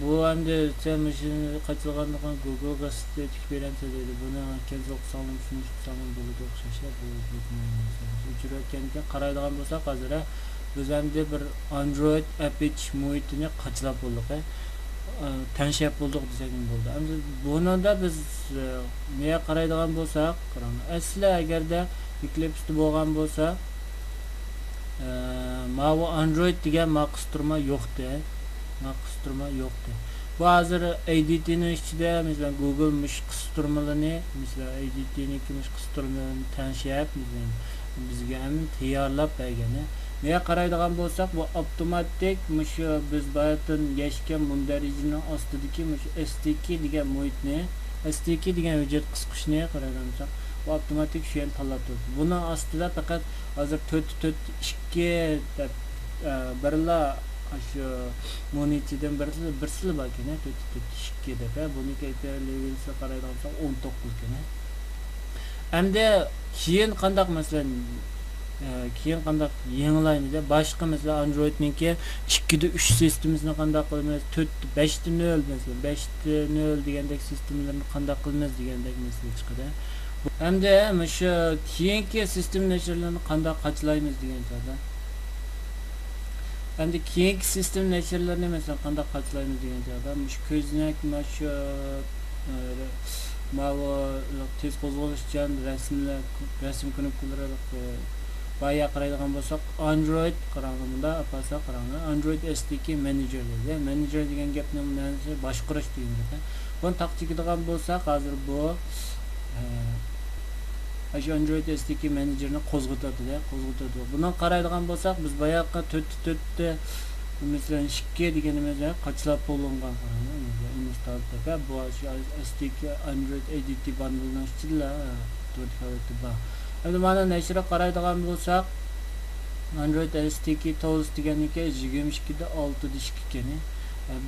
Bu endi sen mashina qachilgandan Google ga statik beransa deydi. Buni kelsoq solib shuni chiqsam bo'ladi o'xshashlar. Bu uchratganga qaraydigan bo'lsak, hozir biz endi bir Android Apache muhitini qachilab bo'ldik. Tanishib bo'ldik desak bo'ldi. Endi buningda biz nega qaraydigan bo'lsak, asli agarda Eclipse bo'lgan bo'lsa, mana Android degan maqsturma yo'qdi. Qistirma yo'qdi. Bu hozir ADT'ning ichida masalan Google mush qistirmalarni, masalan ADT'ning mush qistirmalarni tanishib, bizga ham tayyorlab bergani. Nega qaraydigan bo'lsak, bu avtomatik mush biz bayatdan yashgan mundarijning ostidagi mush SDK degan muhitni, SDK degan hujjat qisqishni qaraydigan bo'lsak, bu avtomatik shu yerni tanlab turibdi. Buni ostida faqat hozir 4.4.2 deb birla şu monetidan birsi bor ekan, 4.2 deb. Buniki levelsa qaraydigansa 19 ekan. Endi keyin qandaq masalan keyin qandaq yangilaydi. Boshqa masalan Androidniki 2.3 sistemimizni qandaq qilamiz, 5.0 masalan 5.0 degandek sistemlarni qandaq qilamiz degandek masala chiqadi. Endi shu keyingi sistem nashrlarini qandaq qachilaymiz degan joyda Endi keyingi sistem nashrlarni masalan qanday qatlaymiz degan joyda mush ko'znak mana shu mana tez qo'zg'alishchan rasm knopkalari boya qaraydigan bo'lsak Android qaraganda apasa qaraganda Android SDK Manager deydi. Manager degan gapning ma'nosi boshqarish degan gap. Buni taqchikadigan bo'lsak hozir bu Android SDK Manager'ni qo'zg'atadi. Bundan qaraydigan bo'lsak biz boyaqa 4 masalan 2 deganimiz qachlab bo'lingan qaranglar. Bu SDK Android Edit bundle'dan ichida 4 bor. Endi mana nashra qaraydigan bo'lsak Android SDK Tools deganiki 22 da 6 disk ekan.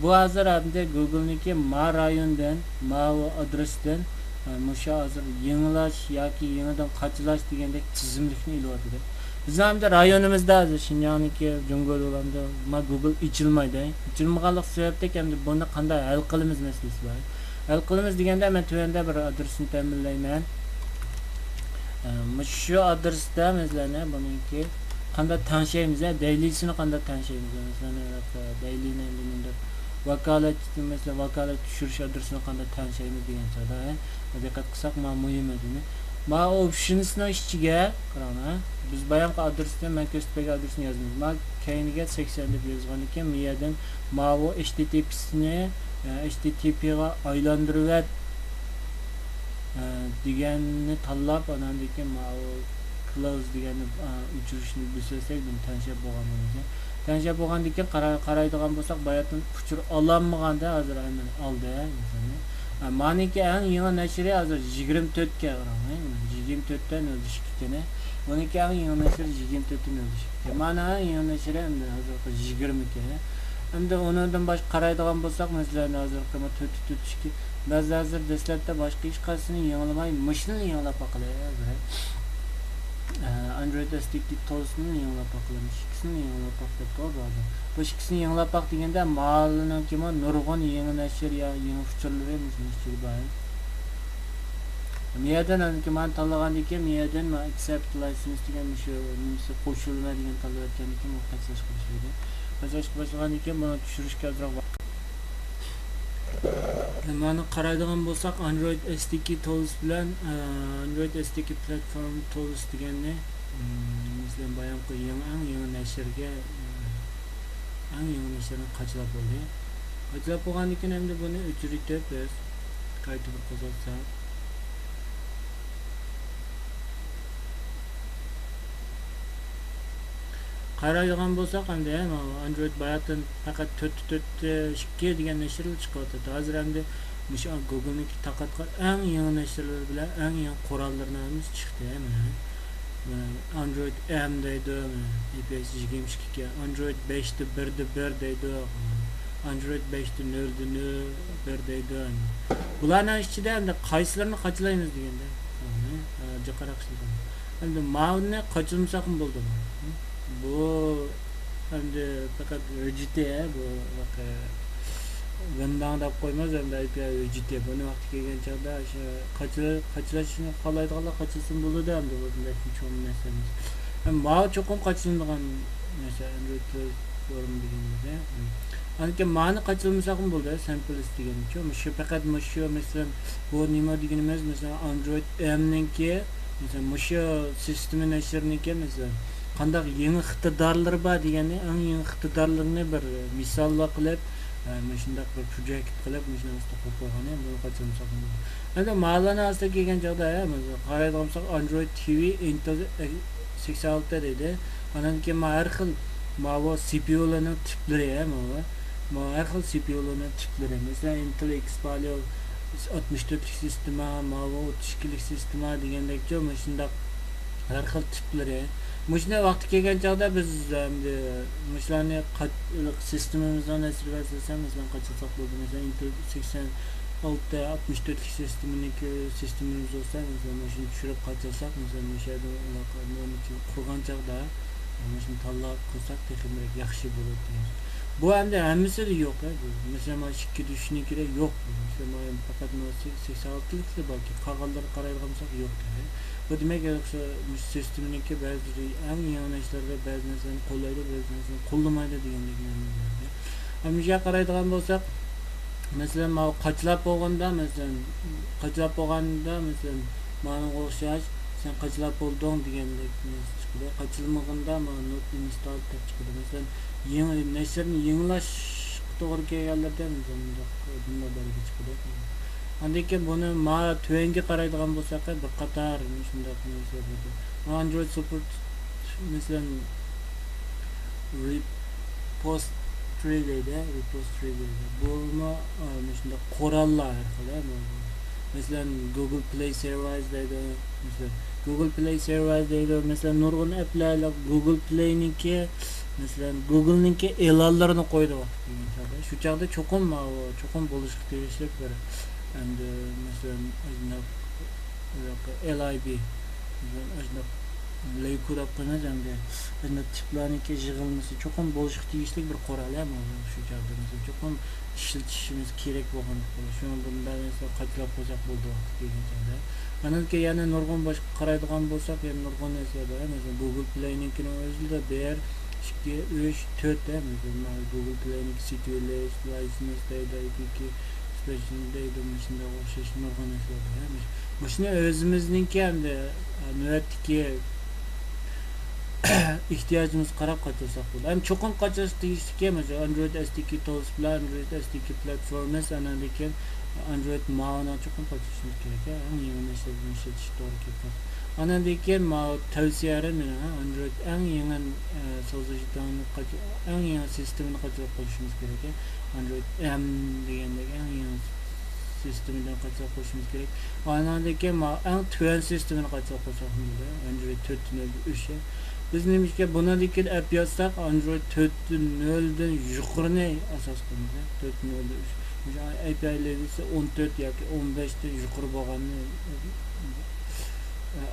Bu hozir hamda Google'niki ma rayondan, ma adresdan musha hozir yangilash yoki yangidan qachalash degandek tizimlikni ilyapti. Biz hamda rayonimizda hozir Shinjonniki Jungo'da bo'lganda ma Google ichilmaydi. Ichilmaganlik sababli hamda buni qanday hal qilamiz masalasi bor. Hal qilamiz deganda men to'yanda bir adresni ta'minlayman. Shu adresda masalan buniki qanday tanishamiz, daily'sini qanday tanishamiz. Masalan daily'ni endi vakolat masalan vakolat tushirish adresini qanday tanishamiz degan joyda diqqat qilsak mana muhim edi. Mana optionsning ichiga qaranglar. Biz bayonqi adresni Microsoft adresini yozamiz. Men keyiniga 80 deb yozgan ekan. Bu yerdan mana HTTP'sini HTTP ga aylantirib deganni tanlab andan keyin mana close deganni o'chirishni bilsak, buni tanishib bo'lganimiz. Tanishib bo'lgandan keyin qaraydigan bo'lsak, bayatdan uchur olinmaganda hozir aynan oldi. Maniki eng yangi nashri hozir 24 ga qarang. 24 dan o'zish ekan. Buniki eng yangi nashri 24 dan o'zish ekan. Mana yangi nashri endi hozir 20 ekan. Endi undan boshqa qaraydigan bo'lsak, masalan hozir 4 biz hozir dastlabda boshqa hech qaysini yanglamay, mashina yanglab qo'yamiz. Android SDK Tools'ni yanglab qo'yamiz. Ikkisini yanglab qo'yamiz. Bu ikkisini yanglab qo'y deganda ma'lumotning kimi nurg'un yangi nashr ya yangi featurelari mishli bor. Miyadan anki men tanlagandan keyin miyadan accept license degan shu nimasi qo'shilma degan tanlayotgandan keyin qasash qilishadi. Qasash qilgandan keyin buni tushirishga ozroq mana qaraydigan bo'lsak Android SDK Tools bilan Android SDK Platform Tools deganni masalan bayonqi yangi nashrga yangi nashrni qachlab bo'ldi. Qachlab bo'lgandan keyin endi buni o'chirib biz qayta bir qo'zg'atsak qaraydigan bo'lsak endi Android bayatdan faqat 4.4.2 degan nashrlar chiqyapti. Hozir endi o'sha Google'niki taqatqan eng yangi nashrlar bilan eng yangi qurollarimiz chiqdi. Android M deydi, IPS 22 ga, Android 5.1.1 deydi, Android 5.0.1 deydi. Bularning ichida endi qaysilarini qachlaymiz deganda, qaraqishlar. Endi ma'lumotni qachirmasak ham bo'ldi. Bu endi faqat VGT bu vaqa bundan deb qo'ymas, endi API VGT buni vaqti kelgan chog'da o'sha qachlashni xohlaydiganlar qachilsin bo'ladi endi bunday hech bo'lmasa. Ma cho'qim qachiladigan narsa Android forum deganimizda. Anki ma'ni qachilmasa ham bo'ldi, samples deganicha. Shu faqat shu masalan bu nima deganimiz masalan Android M ningki masalan shu sistemi nashrniki masalan qanday yangi iqtidorlar bor degani eng yangi iqtidorlarni bir misollar qilib mana shunday bir projekt qilib mana shunday qo'yib qo'ygan ham buni qachonsa endi ma'lana asli kelgan joyda qaraydigan bo'lsak Android TV Intel 86 deydi. Andan keyin har xil mana CPU-larning tiplari mana har xil CPU-larning tiplari masalan Intel Xpalia 64lik sistema, mana 32lik sistema degandekcha mana shunday har xil tiplari. Muşne vaqti kelgan chog'da biz endi mushlarni sistemimizdan nasibasiz masalan qachilsak bo'ldi. Masalan Intel 86 64lik sistemimiz bo'lsa, masalan shuni tushirib qachilsak, masalan o'sha yerda qurgan chog'da shuni tanlab qilsak texnik yaxshi bo'ladi. Bu endi hammasida yo'q. Masalan 2.3nikida yo'q. Masalan faqat 86lik balki qolganlarga qaraydigan bo'lsak yo'q. Bu demek yoksa sisteminiki bazı en yanlışlarda bazı narsalarni qo'llaydi, bazı narsalarni qo'llamaydi deganligini biladi. Hamma qaraydigan bo'lsak, masalan, ma qachlab bo'lganda, masalan, qachlab bo'lganda, masalan, mana o'xshash sen qachlab bo'lding degandek chiqadi. Qachilmaganda mana not install deb chiqadi. Masalan, yangi nashrni yangilash to'g'ri kelganlarda bunda belgi chiqadi. Andaki buni ma twenga qaraydigan bo'lsak, bir qator shunday narsa bor. Android support masalan repository deydi. Buni shunday qorallar orqali masalan Google Play Service deydi. Masalan Google Play Service deydi. Masalan nurg'un app'lar Google Play'niki masalan Google'niki e'lonlarini qo'ydi vaqt degan chog'da. Shu chog'da cho'qim bo'lishga tegishli bir and masalan LIB Leykurab qilmaganda ana tiplarniki yig'ilmasi cho'qim bo'lishga tegishli bir qoral ham shu chog'da masalan cho'qim ishlatishimiz kerak bo'lgan shuni bundan esa qachlab qo'ysak bo'ldi degan chog'da anaki yana nurg'un boshqa qaraydigan bo'lsak yana nurg'un narsalar masalan Google Play'nikini o'zida ber 2 3 4 masalan Google Play'niki Cityless license deydi deydi shunday o'xshash nurg'un narsalar bor. Shuni o'zimizningki hamda navbatdagi ehtiyojimiz qarab qachirsak bo'ladi. Ham cho'qim qachish deyishga masalan Android SDK tools bilan Android SDK platformas lekin Android ma'no cho'qim qachirishimiz kerak. Ham yangi narsalarni ishlatish to'g'ri keladi. Lekin tavsiyalarim meni Android eng yangi sozlashdan eng yangi sistemini qachirib qo'yishimiz kerak. Android M degandek eng yangi sistemidan qachirib qo'yishimiz kerak. Lekin eng tuyan sistemini qachirib qo'ysak bo'ladi. Android 4.0 biz nimishga bundan app yozsak Android 4.0 dan yuqorini asos qilamiz. 4.0 API levisi 14 yoki 15 dan yuqori bo'lganini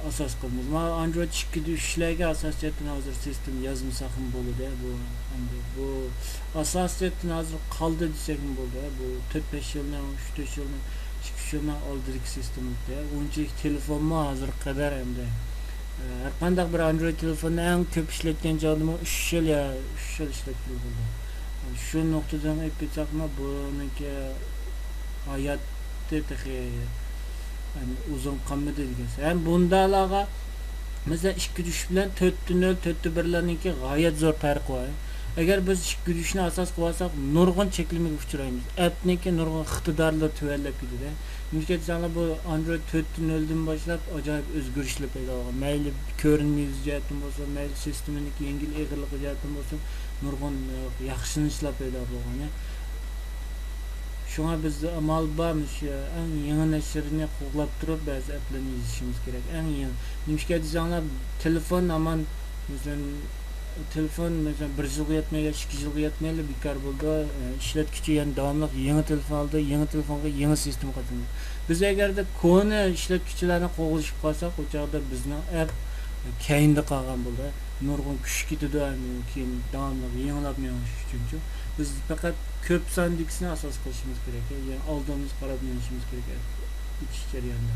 asos qilamiz. Android 2.3larga asosiyatdan hozir sistem yozmasak ham bo'ladi. Bu asosiyatdan hozir qoldi desak ham bo'ladi. Bu 4-5 yildan 3-4 yildan 2 yildan oldingi sistemda. Unchalik telefonmi hozir qadar hamda har qanday bir Android telefonni eng ko'p ishlatgan joyda 3 yil ishlatgan bo'ldi. Shu nuqtadan aytsak-ma buniki hayotda uzun qolmadi degan. Ham bundalarga masalan 2.3 bilan 4.0, 4.1larniki g'oyat zo'r farq bor. Agar biz 2.3ni asos qilib olsak, nurg'un cheklimga uchraymiz. Appniki nurg'un iqtidorlar tuvallab ketadi. Nega desanglar bu Android 4.0 dan boshlab ajoyib o'zgarishlar paydo bo'lgan. Mayli ko'rinmas jihatdan bo'lsa, mayli sisteminiki yengil eg'irligi jihatdan bo'lsa, nurg'un yaxshilanishlar paydo bo'lgan. Shunga biz amal bormish eng yangi nashrni qo'llab turib ba'zi applarni yozishimiz kerak. Eng yangi. Nega desanglar telefon aman masalan telefon masalan 1 yilga yetmaydi, 2 yilga yetmaydi bekor bo'ldi. Ishlatgichi yana davomli yangi telefon oldi, yangi telefonga yangi sistem qo'shildi. Biz agarda koni ishlatgichilarni qo'g'ilishib qolsak, o chog'da bizning app keyinda qolgan bo'ldi. Nurg'un kuch ketadi, keyin davomli yangilab yonish uchun. Biz faqat ko'p sondikisini asos qilishimiz kerak. Ya'ni oldimiz qarab yonishimiz kerak. İkiş jarayonda.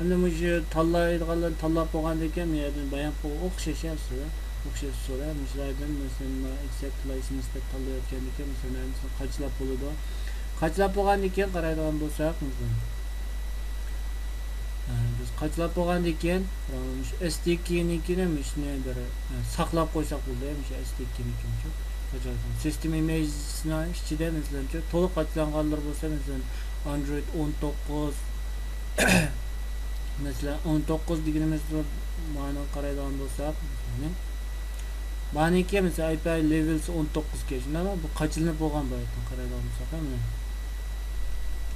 Endi bu tanlaydiganlar tanlab bo'lgandan keyin men bayon qilib o'xshash so'rab, mislardan masalan accept license deb tanlayotgandan keyin masalan qanchalar bo'ladi? Qanchalar bo'lgandan keyin qaraydigan bo'lsak, biz qanchalar bo'lgandan keyin SDK-nikini shunday bir saqlab qo'ysak bo'ladi, o'sha SDK-nikini. Sistem image'ni ichida masalan to'liq qachlanganlar bo'lsa, masalan Android 19 masalan 19 deganimiz ma'no qaraydigan bo'lsak, Baniki mesela API levels 19 geçti ama bu kaçınıp bo'lgan bayatdan qaraydigan bo'lsak ham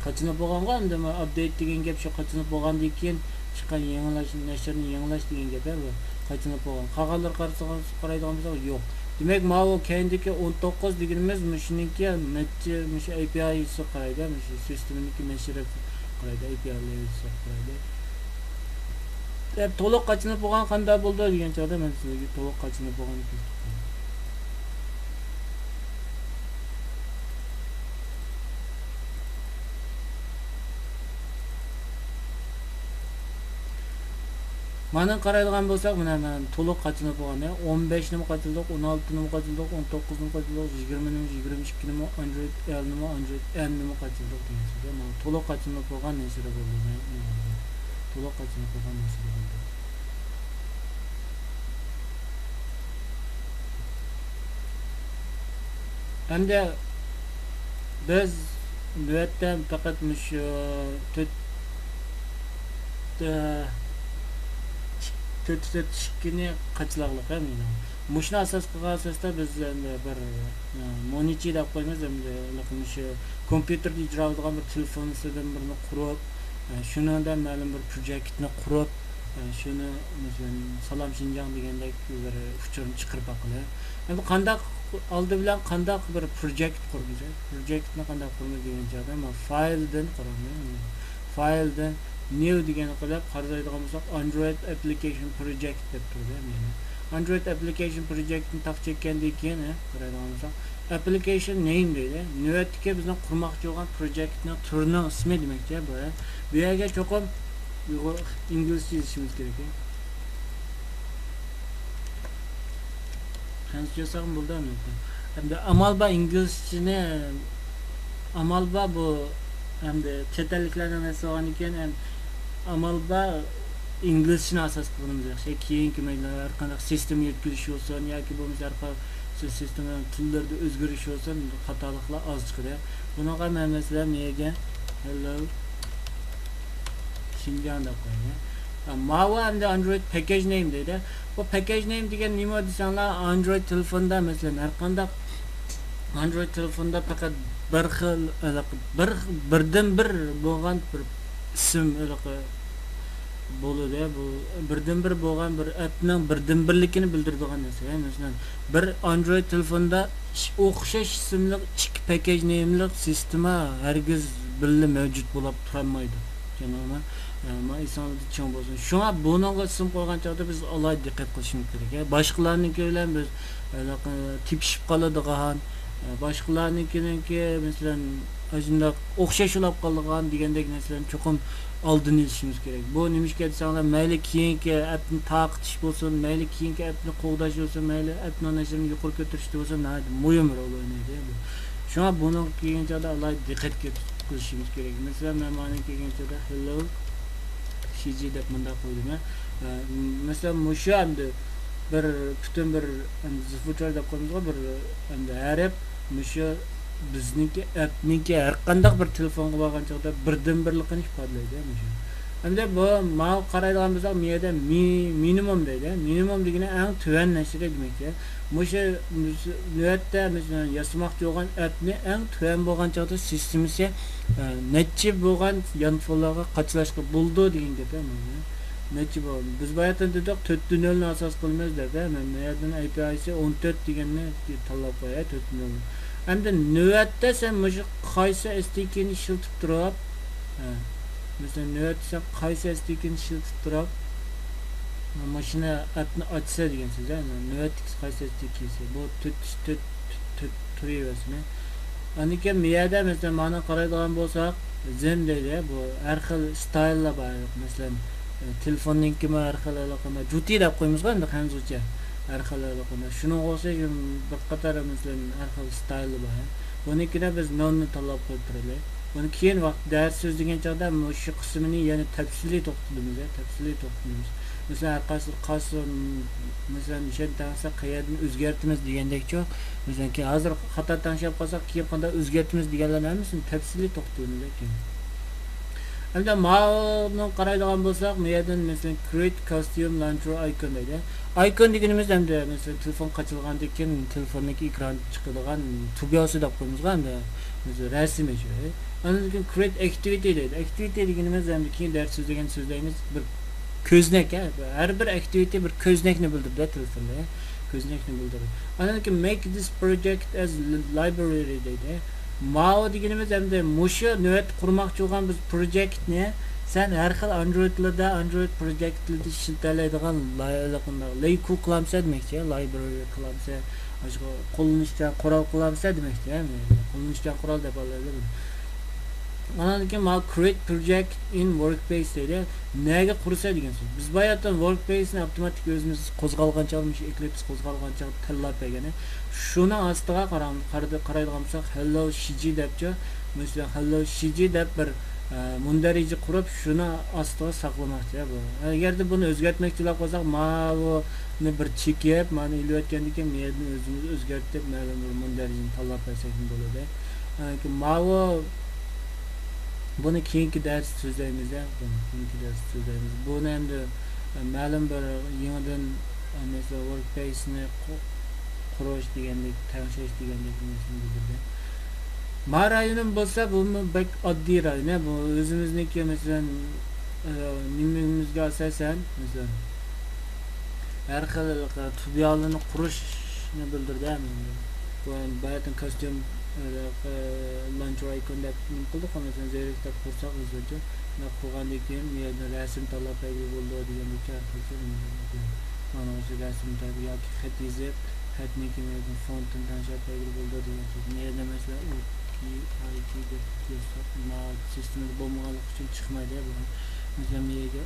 kaçınıp bo'lganga endi update degan gap shu kaçınıp bo'lgandan keyin chiqqan yangilash nashrni yangilash degan gap bu kaçınıp bo'lgan. Qolganlar qaraydigan bo'lsak yo'q. Demak, mana bu keyindagi 19 deganimiz shuniki necha API'si qaraydi, shu sisteminiki nashr qaraydi, API levels qaraydi. To'liq qachınıp bo'lgan qanday bo'ldi degan chog'da men sizlarga to'liq qachınıp bo'lgan Mana qaraydigan bo'lsak, mana men to'liq qachilib bo'lgan, 15 nima qachildik, 16 nima qachildik, 19 nima qachildik, 20 nima, 22 nima, Android L nima, Android N nima qachildik deysizda. Mana to'liq qachilib bo'lgan narsa bo'ldi. To'liq qachilib bo'lgan narsa bo'ldi. Endi biz navbatda faqat shu 4.2ni qaçlaqlıq meni. Muşna asas qilgan asosda biz endi bir monitor deb qo'yamiz, endi shu kompyuterda ijro qiladigan bir telefondan birini qurib, shuningda ma'lum bir proyektni qurib, shuni masalan Salam Shinjang degandek bir uchurini chiqarib aqli. Endi qandaq oldi bilan qandaq bir projekt quramiz. Projektni qandaq quramiz degan joyda fayldan quramiz. Fayldan new degan qilib qaraydigan bo'lsak Android application project deb turadi. Android application projectni taq chekkandan keyin qaraydigan bo'lsak application name deydi. Navbatga bizning qurmoqchi bo'lgan projektni turining ismi demakchi bu. Bu yerga cho'qim inglizcha yozishimiz kerak. Qancha bo'ldimi? Endi amalba inglizchani amalba bu endi chet elliklardan eslagan ekan, amalba inglizchani asos qilamiz yaxshi. Keyingi har qanday sistem yetkilish bo'lsin yoki bo'lmasa har qanday sistem tillarda o'zgarish bo'lsin, xatoliklar oz chiqadi. Bunaqa masalan menga hello Xinjiang deb qo'ying. Mawa endi Android package name deydi. Bu package name degan nima desanglar, Android telefonda masalan har qanday Android telefonda faqat bir xil birdan bir bo'lgan bir ism bo'ladi. Bu birdan bir bo'lgan bir appning birdan birligini bildiradigan narsa. Masalan, bir Android telefonda o'xshash ismli ikki package name'li sistema hargiz birga mavjud bo'lib turmaydi. Janob, insonlar uchun bo'lsin. Shunga bunga ism qo'ygan chog'da biz alohida diqqat qilishimiz kerak. Boshqalarniki bilan biz tepishib qoladigan, boshqalarnikiniki masalan shunday o'xshashlab qolgan degandek narsalarni cho'qim oldini olishimiz kerak. Bu nimishga desanglar, mayli keyingi appni taqitish bo'lsin, mayli keyingi appni qo'g'dash bo'lsin, mayli appni nashrni yuqori ko'tarish bo'lsin, muhim rol o'ynaydi. Shunga buni kelgan joyda alohida diqqat qilishimiz kerak. Masalan, men mana kelgan joyda hello Xiji deb bunda qo'ydim. Masalan, mushu endi bir butun bir zifuchar deb qo'yamiz, bir endi harf mushu bizniki appniki har qanday bir telefonga bo'lgan chog'da birdan birlikni ifodalaydi. Endi bu mal qaraydigan bo'lsak, bu yerda minimum deydi. Minimum degani eng tuvan narsa demakki. Mushu navbatda masalan yasamoqchi bo'lgan appni eng tuvan bo'lgan chog'da sistemasi necha bo'lgan yanfollarga qachlashga bo'ldi degan gap. Necha bo'ldi? Biz bu yerda dedik 4.0 ni asos qilamiz deb, men bu yerdan API'si 14 deganni tanlab qo'yay 4.0. Endi navbatda sen mushu qaysi SDK'ni ishlatib turib, masalan navbatda sen qaysi SDK'ni ishlatib turib, mashina appni ochsa degan so'z, navbatda qaysi SDK'si bu 4.3 Aniki miyada masalan mana qaraydigan bo'lsak, Zen deydi, bu har xil stylelar bor. Masalan, telefonninki har xil aloqama juti deb qo'yamiz-ku endi hanuzgacha. Har xil aloqama. Shuni o'xshash bir qator masalan har xil style bor. Bunikida biz nonni tanlab qo'yib turaylik. Buni keyin vaqt dars so'zlagan chog'da shu qismini yana tafsiliy to'xtalamiz. Masalan, qaysi masalan ishonsa qayerdan o'zgartimiz degandekchi, masalan hozir xato tanishib qolsak, keyin qanday o'zgartimiz deganlarni hammasini tafsiliy to'xtalamiz lekin. Endi ma'lum qaraydigan bo'lsak, bu yerdan masalan create custom launcher icon deydi. Icon deganimiz endi masalan telefon qachilgandan keyin telefonniki ekran chiqadigan tugasi deb qo'yamiz-ku endi. Masalan rasm shu. Endi create activity deydi. Activity deganimiz endi keyin dars so'zlagan so'zlaymiz bir ko'znak, har bir activity bir ko'znakni bildiradi telefonda. Ko'znakni bildiradi. Anaki make this project as library deydi. Mao deganimiz endi mushu navbat qurmoqchi bo'lgan biz projektni sen har xil Androidlarda Android projektlarda ishlatiladigan layku qilamsa demakchi, library qilamsa, qo'llanishdan qurol qilamsa demakchi, qo'llanishdan qurol deb oladi. Andan keyin ma create project in workspace deydi. Nega qursa degan so'z. Biz bayatdan workspace'ni avtomatik o'zimiz qo'zg'algancha olmish Eclipse qo'zg'algancha tanlab bergan. Shuni ostiga qaraydigan bo'lsak hello shiji debchi, masalan hello shiji deb bir mundariji qurib shuni ostiga saqlamoqchi bu. Agarda buni o'zgartmoqchilar bo'lsak, ma'lumni bir chekib, ma'ni ilayotgandan keyin men o'zimiz o'zgartib, ma'lum bir mundarijini tanlab bersak bo'ladi. Ma'lum buni keyingi dars so'zlaymiz. Buni endi ma'lum bir yangidan mesela workspace'ni qurish degandek, tanlash degandek bildirdi. Ma rayonim bo'lsa, bu bek oddiy rayon. Bu o'zimizniki masalan nimamizga asosan masalan har xil tubyalini qurishni bildirdi. Bu bayatın kostyum launcher icon deb qildik, masalan zerikda qursak o'zgacha qilgandan keyin yerda rasm tanlab bo'ldi degandek mana o'sha rasmda yoki xat yozib xatni kimyoviy fontini tanlab bo'ldi degan so'z. Yerda masalan IT deb yozsak, sistemda bo'lmaganligi uchun chiqmaydi bu. Masalan menga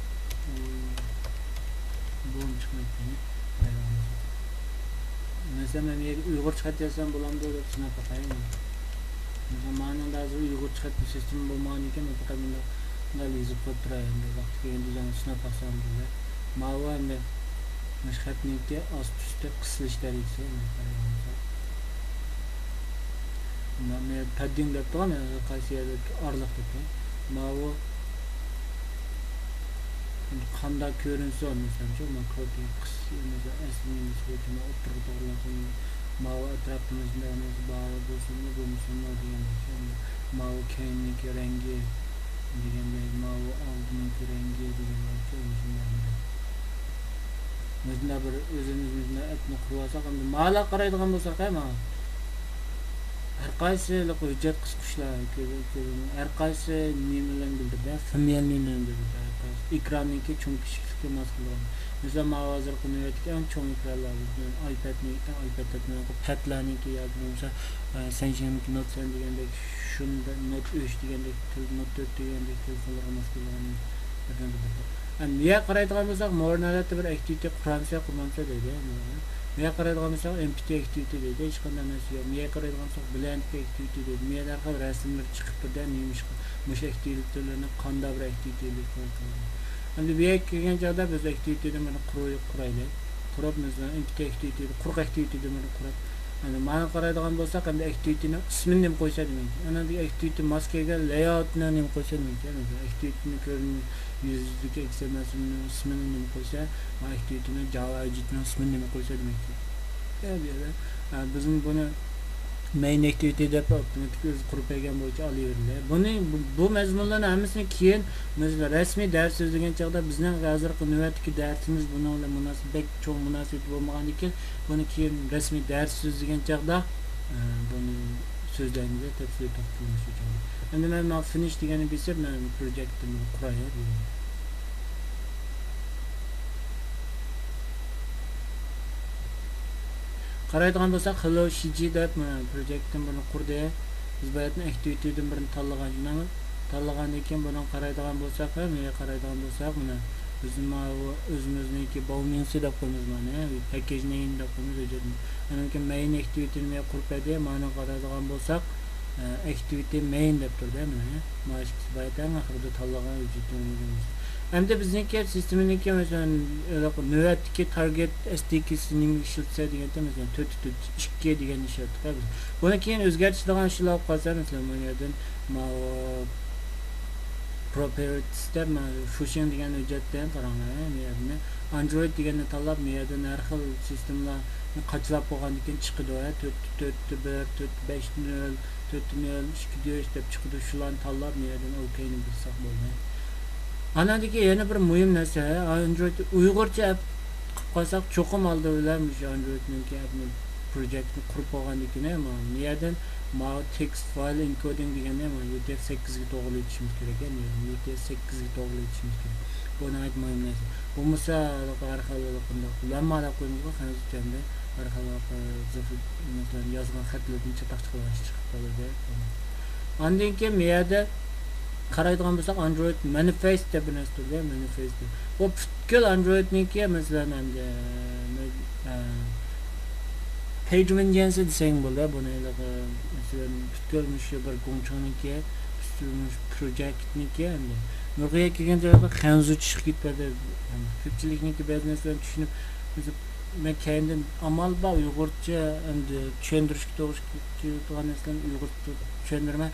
bu chiqmaydi. Mesela ben Uygur çıkart yazsam bulamda deb sinab bakayım. Mesela ma'nada hozir Uygur çıkart bir sistem bo'lmagan ekan, faqat bunda yozib qo'yib turayim. Vaqti kelganda o'zim sinab baksam bo'ladi. Ma'lum endi xatniki ost-ustda qisilish darajasi. Men padding deb turgan, qaysi yerda orliq deb. Ma'lum qanday ko'rinsa masalan makrobi qismida aslini o'zini o'tirib to'g'rilasin ma'lum atrofimizda bor bo'lsinmi bo'lmasinmi degan ma'lum keyingi rangi deganda ma'lum oldingi rangi deganda bizda bir o'zimizni aytni qursak ham ma'lum qaraydigan bo'lsak ham har qaysi hujjat qisqishlar har qaysi nimalarni bildirdi, familiyani bildirdi. Ekranniki cho'ng kichiklikka mos qilgan. Mesela hozir qilayotgan cho'ng ekranlar iPadniki, padlarniki yoki bo'lmasa Samsung Note 10 degandek shunda Note 3 degandek, Note 4 degandek telefonlarga mos qilgan. Niye qaraydigan bo'lsak, mo'rnalarda bir activity qurmasa deydi. Niye qaraydigan bo'lsak, empty activity deydi. Hech qanday narsa yo'q. Niye qaraydigan bo'lsak, blank activity deydi. Niye darhol rasmlar chiqib turdi, neymiş mush activitylarni qanday bir activitylik qiladi. Endi bu yerga kelgan joyda biz activityni mana quraylik. Qurib masalan empty activity, quruq activity deb qurib. Endi mana qaraydigan bo'lsak, endi activityni ismini ham qo'ysa demaydi. Ana bu activity maskaga layoutni ham qo'ysa demaydi. Activityni ko'rinib yüzdeki eksemesinin ismini qo'ysa, activityni Java widgetning ismini qo'ysa demakdir. Bizim buni main activity deb avtomatik o'zi qurib bergan bo'yicha olaveradi. Buni bu mazmunlarni hammasini keyin mesela rasmiy dars so'zlagan chog'da bizning hozirgi navbatdagi darsimiz bunga munosabat cho'ng munosabat bo'lmagandan keyin buni keyin rasmiy dars so'zlagan chog'da buni so'zlaymiz tafsil topshirish uchun. Endi men finish deganni bilsam, men proyektni quraman. Qaraydigan bo'lsak, hello shiji deb proyektni buni qurdi. Biz bayatni activitydan birini tanlagandan keyin buni qaraydigan bo'lsak, menga qaraydigan bo'lsak, mana bizim o'zimizniki bowmingsi deb qo'yamiz mana, package name deb qo'yamiz. Ana main activityni qurib berdi, mana qaraydigan bo'lsak, activity main deb turdi mana. Mana shu bayatdan oxirida tanlagan hujjatimiz. Hamda bizniki sisteminiki masalan navbatdagi target SDK'sining ishlatsa deganda masalan 4.2 degan ishlatdik. Buni keyin o'zgartirishlar shular olib qolsa masalan bu yerdan properties deb Fusion degan hujjatdan qaranglar. Bu yerni Android deganni tanlab, bu yerdan har xil sistemlar qachlab qo'ygandan keyin chiqadi. 4.1, 4.5.0, 4.2 deb chiqadi. Shularni tanlab, bu yerdan OK'ni bilsak bo'ladi. Anadaki yana bir muhim narsa, Android Uyg'urcha app qilib qolsak, cho'qim oldi bilan shu Androidniki appni proyektni qurib qo'ygandan keyin bu yerdan text file encoding deganni UTF-8 ga to'g'rilatishimiz kerak ekan. UTF-8 ga to'g'rilatishimiz kerak. Bu nihoyat muhim narsa. Bo'lmasa har xil ulanmalar qo'ymoqqa hanuzganda har xil masalan yozgan xatlarni chatoq chiqib qoladi. Ondan keyin bu yerda qaraydigan bo'lsak Android Manifest deb bir narsa turdi, Manifest. Bu butkul Androidniki masalan endi PageRanger'si desang bo'ladi. Buni masalan butkul shu bir gongchoniki, projektniki endi nurg'aga kelgan joyda xanzu chiqib ketadi. Ko'pchilikniki ba'zi narsalarni tushunib, men kendim amal bor Uyg'urcha endi tushuntirishga to'g'ri keladigan narsalarni Uyg'urcha tushundirman.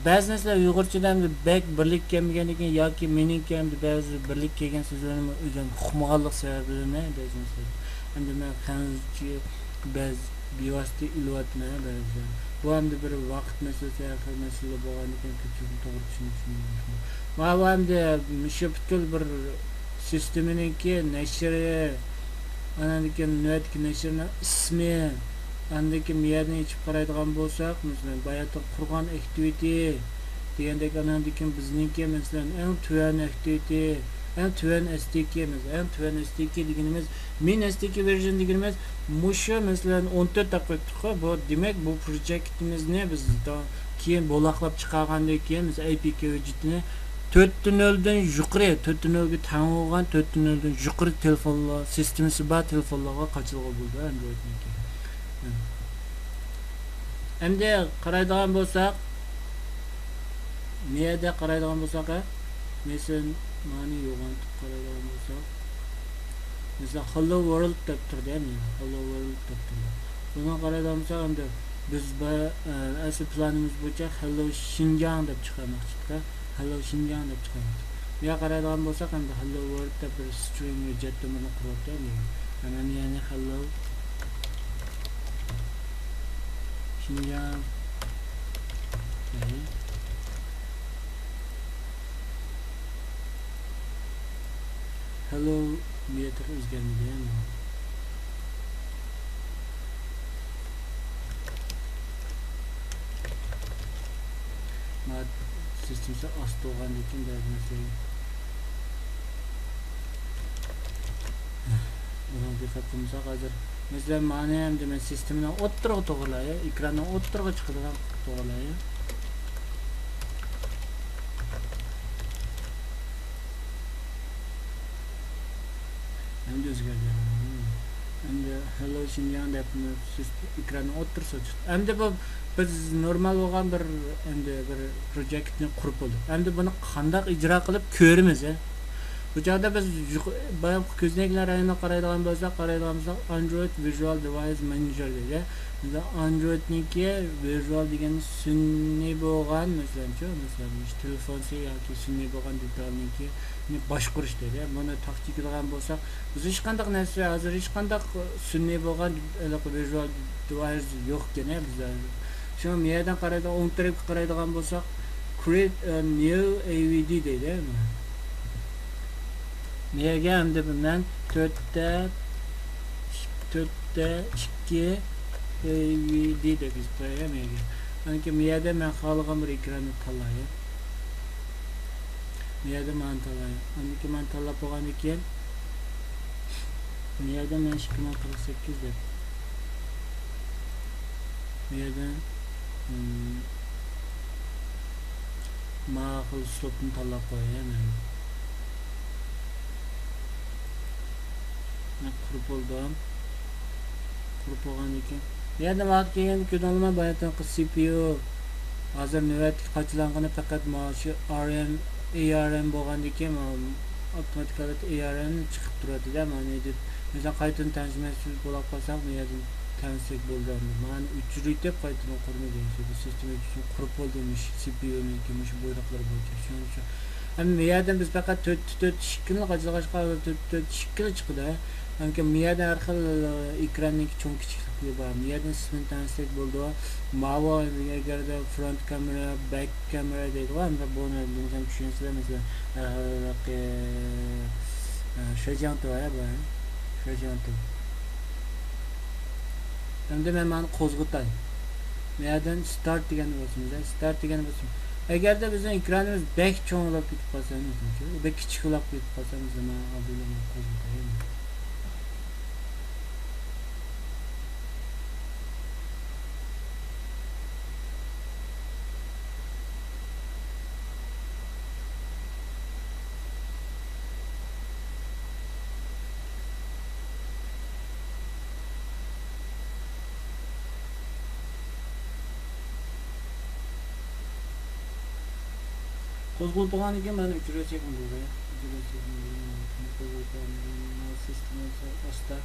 Ba'zi narsalar Uyg'urchadan bek birlik kelmaganidan yoki meningki hamda ba'zi birlik kelgan so'zlarni o'zim uqmaganlik sababidan ba'zi narsalar. Endi men xanzucha ba'zi bevosita ilyapman ba'zi. Bu hamda bir vaqt masalasi, axir masala bo'lganidan ko'pchilik to'g'ri tushunishim. Va hamda shu butkul bir sisteminiki nashri anandaki növetki nashrning ismi andaki miyadni ichib qaraydigan bo'lsak, masalan bayatda qurgan activity degandek anandaki bizniki masalan eng tuvan activity, eng tuvan SDK masalan, eng tuvan SDK deganimiz min SDK version deganimiz mushu masalan 14 daqiqa bu demak bu projektimizni biz keyin bo'laqlab chiqargandan keyin biz APK widgetini 4.0'dan yuqori 4.0'ga teng bo'lgan 4.0'dan yuqori telefonlar sistemasi bor telefonlarga qochilgan bo'ldi Androidniki. Endi qaraydigan bo'lsak, niyada qaraydigan bo'lsak, masalan mani yo'g'antib qaraydigan bo'lsak, masalan Hello World deb turdi, Hello World deb turdi. Buni qaraydigan bo'lsak, endi biz asl planimiz bo'yicha Hello Xinjiang deb chiqarmoqchidik. Hello Xinjiang deb chiqamiz. Bu yoqqa qaraydigan bo'lsak, endi Hello World deb bir string jettimini quryapti. Mana ya'ni Hello Xinjiang. Hello meter o'zgarmaydi. Sistemse aslı olan için dermişler. Buna dikkat etmesek hazır. Mesela manayem demek sistemine oturga to'g'rilaya, ekrandan oturga chiqadigan to'g'rilaya. Endi o'zgardi. Endi Hello Xinjiang deb ekrandan otursa chiqdi. Endi bu biz normal bo'lgan bir endi bir projektni qurib bo'ldik. Endi buni qanday ijro qilib ko'ramiz. Bu joyda biz boya ko'znaklar ayni qaraydigan bo'lsak, Android Visual Device Manager deydi. Biz Androidniki visual degan sun'iy bo'lgan masalan telefonsi yoki sun'iy bo'lgan detalniki boshqarish deydi. Buni taqtikilgan bo'lsak, biz hech qanday narsa hozir hech qanday sun'iy bo'lgan visual device yo'q ekan bizda. Şu yerden qaraydigan, o'ng tarafga qaraydigan bo'lsak, create a new AVD deydi. Nega hamda bundan 4'te 2 AVD deb biz qo'yamiz. Çünkü miyada men xohlagan bir ekranni tanlayman. Miyada men tanlayman. Aniki men tanlab bo'lgan ekan. Miyada men 2048 deb. Miyada ma'qul uslubni tanlab qo'yaman. Qurib oldim. Qurib olgan ekan. Yana vaqt kelganda ko'rolman bayatdan CPU hozir navbatga qochilangani faqat shu ARM bo'lgandan keyin avtomatik ARM chiqib turadi-da. Mana deb mesela qaytadan tarjimasi bo'lib qolsam, bu yerda tansak bo'lgandi. Mana 3 deb qaytadan qurmagan bu sistem uchun qurib bo'ldimiş CPU niki shu buyruqlar bo'yicha. Shuning uchun ham bu yerda biz faqat 4 shikilni qochilg'ashqa 4 shikil chiqdi. Çünkü miyada har xil ekranning cho'ng kichikligi bor. Miyada ismini tansak bo'ldi. Mavo agarda front kamera, back kamera deydi. Hamda buni bizga tushunsa mesela Şajanto ya bu. Şajanto. Hamda men mani qo'zg'atay. Miyadan start degani bo'lsin. Start degani bo'lsin. Agarda bizning ekranimiz back cho'nglab ketib qolsa, back kichiklab ketib qolsa, men avvalama qo'zg'atay. Qo'zg'olib bo'lgan ekan, mana uchirachakman burada. Qo'zg'olib sistema asta.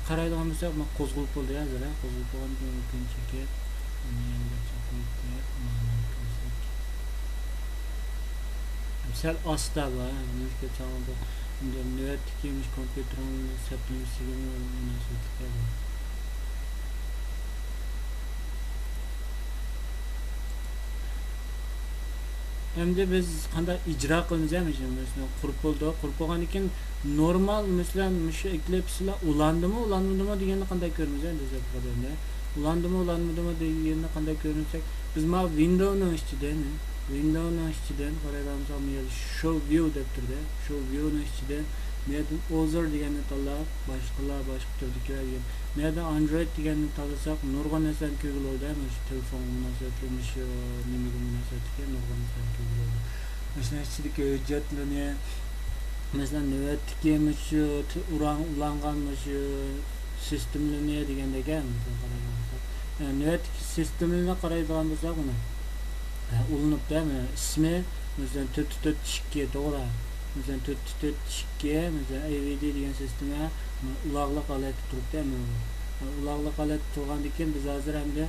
Qaraydigan bo'lsak, men qo'zg'olib bo'ldi hozir, qo'zg'olib bo'lgan o'kinchiki. Sal asta var, немножко tamam da. Növetlikiymiş kompüterin seplemesiyle münasebeti var. Hem de biz qanday icra qilamiz mesela qurib bo'ldi, qurib bo'lgan ekan normal mesela shu Eclipse'lar ulandimi deganni qanday ko'ramiz endi zapravda. Ulandimi deganni qanday ko'rsak, biz ma Windows'ning ichidan qaraymiz, show view deb turdi. Show view'ning ichidan men Other deganni tanlab, boshqa turdikilar degan. Men Android deganni tanlasak, nurg'on narsalar ko'riladi, shu telefon munosabatli, shu nimaga munosabatli nurg'on narsalar ko'riladi. Mesela ichidagi hujjatlarni mesela navbatdagi shu ulangan shu sistemlarni degandagi qaraymiz. Navbatdagi sistemlarni qaraydigan bo'lsak, uni ulanibdi, ismi mesela 442 to'g'ri. Mesela 442 mesela AVD degan sistema uloqliq holatda turibdi. Uloqliq holatda turgandan keyin biz hozir hamda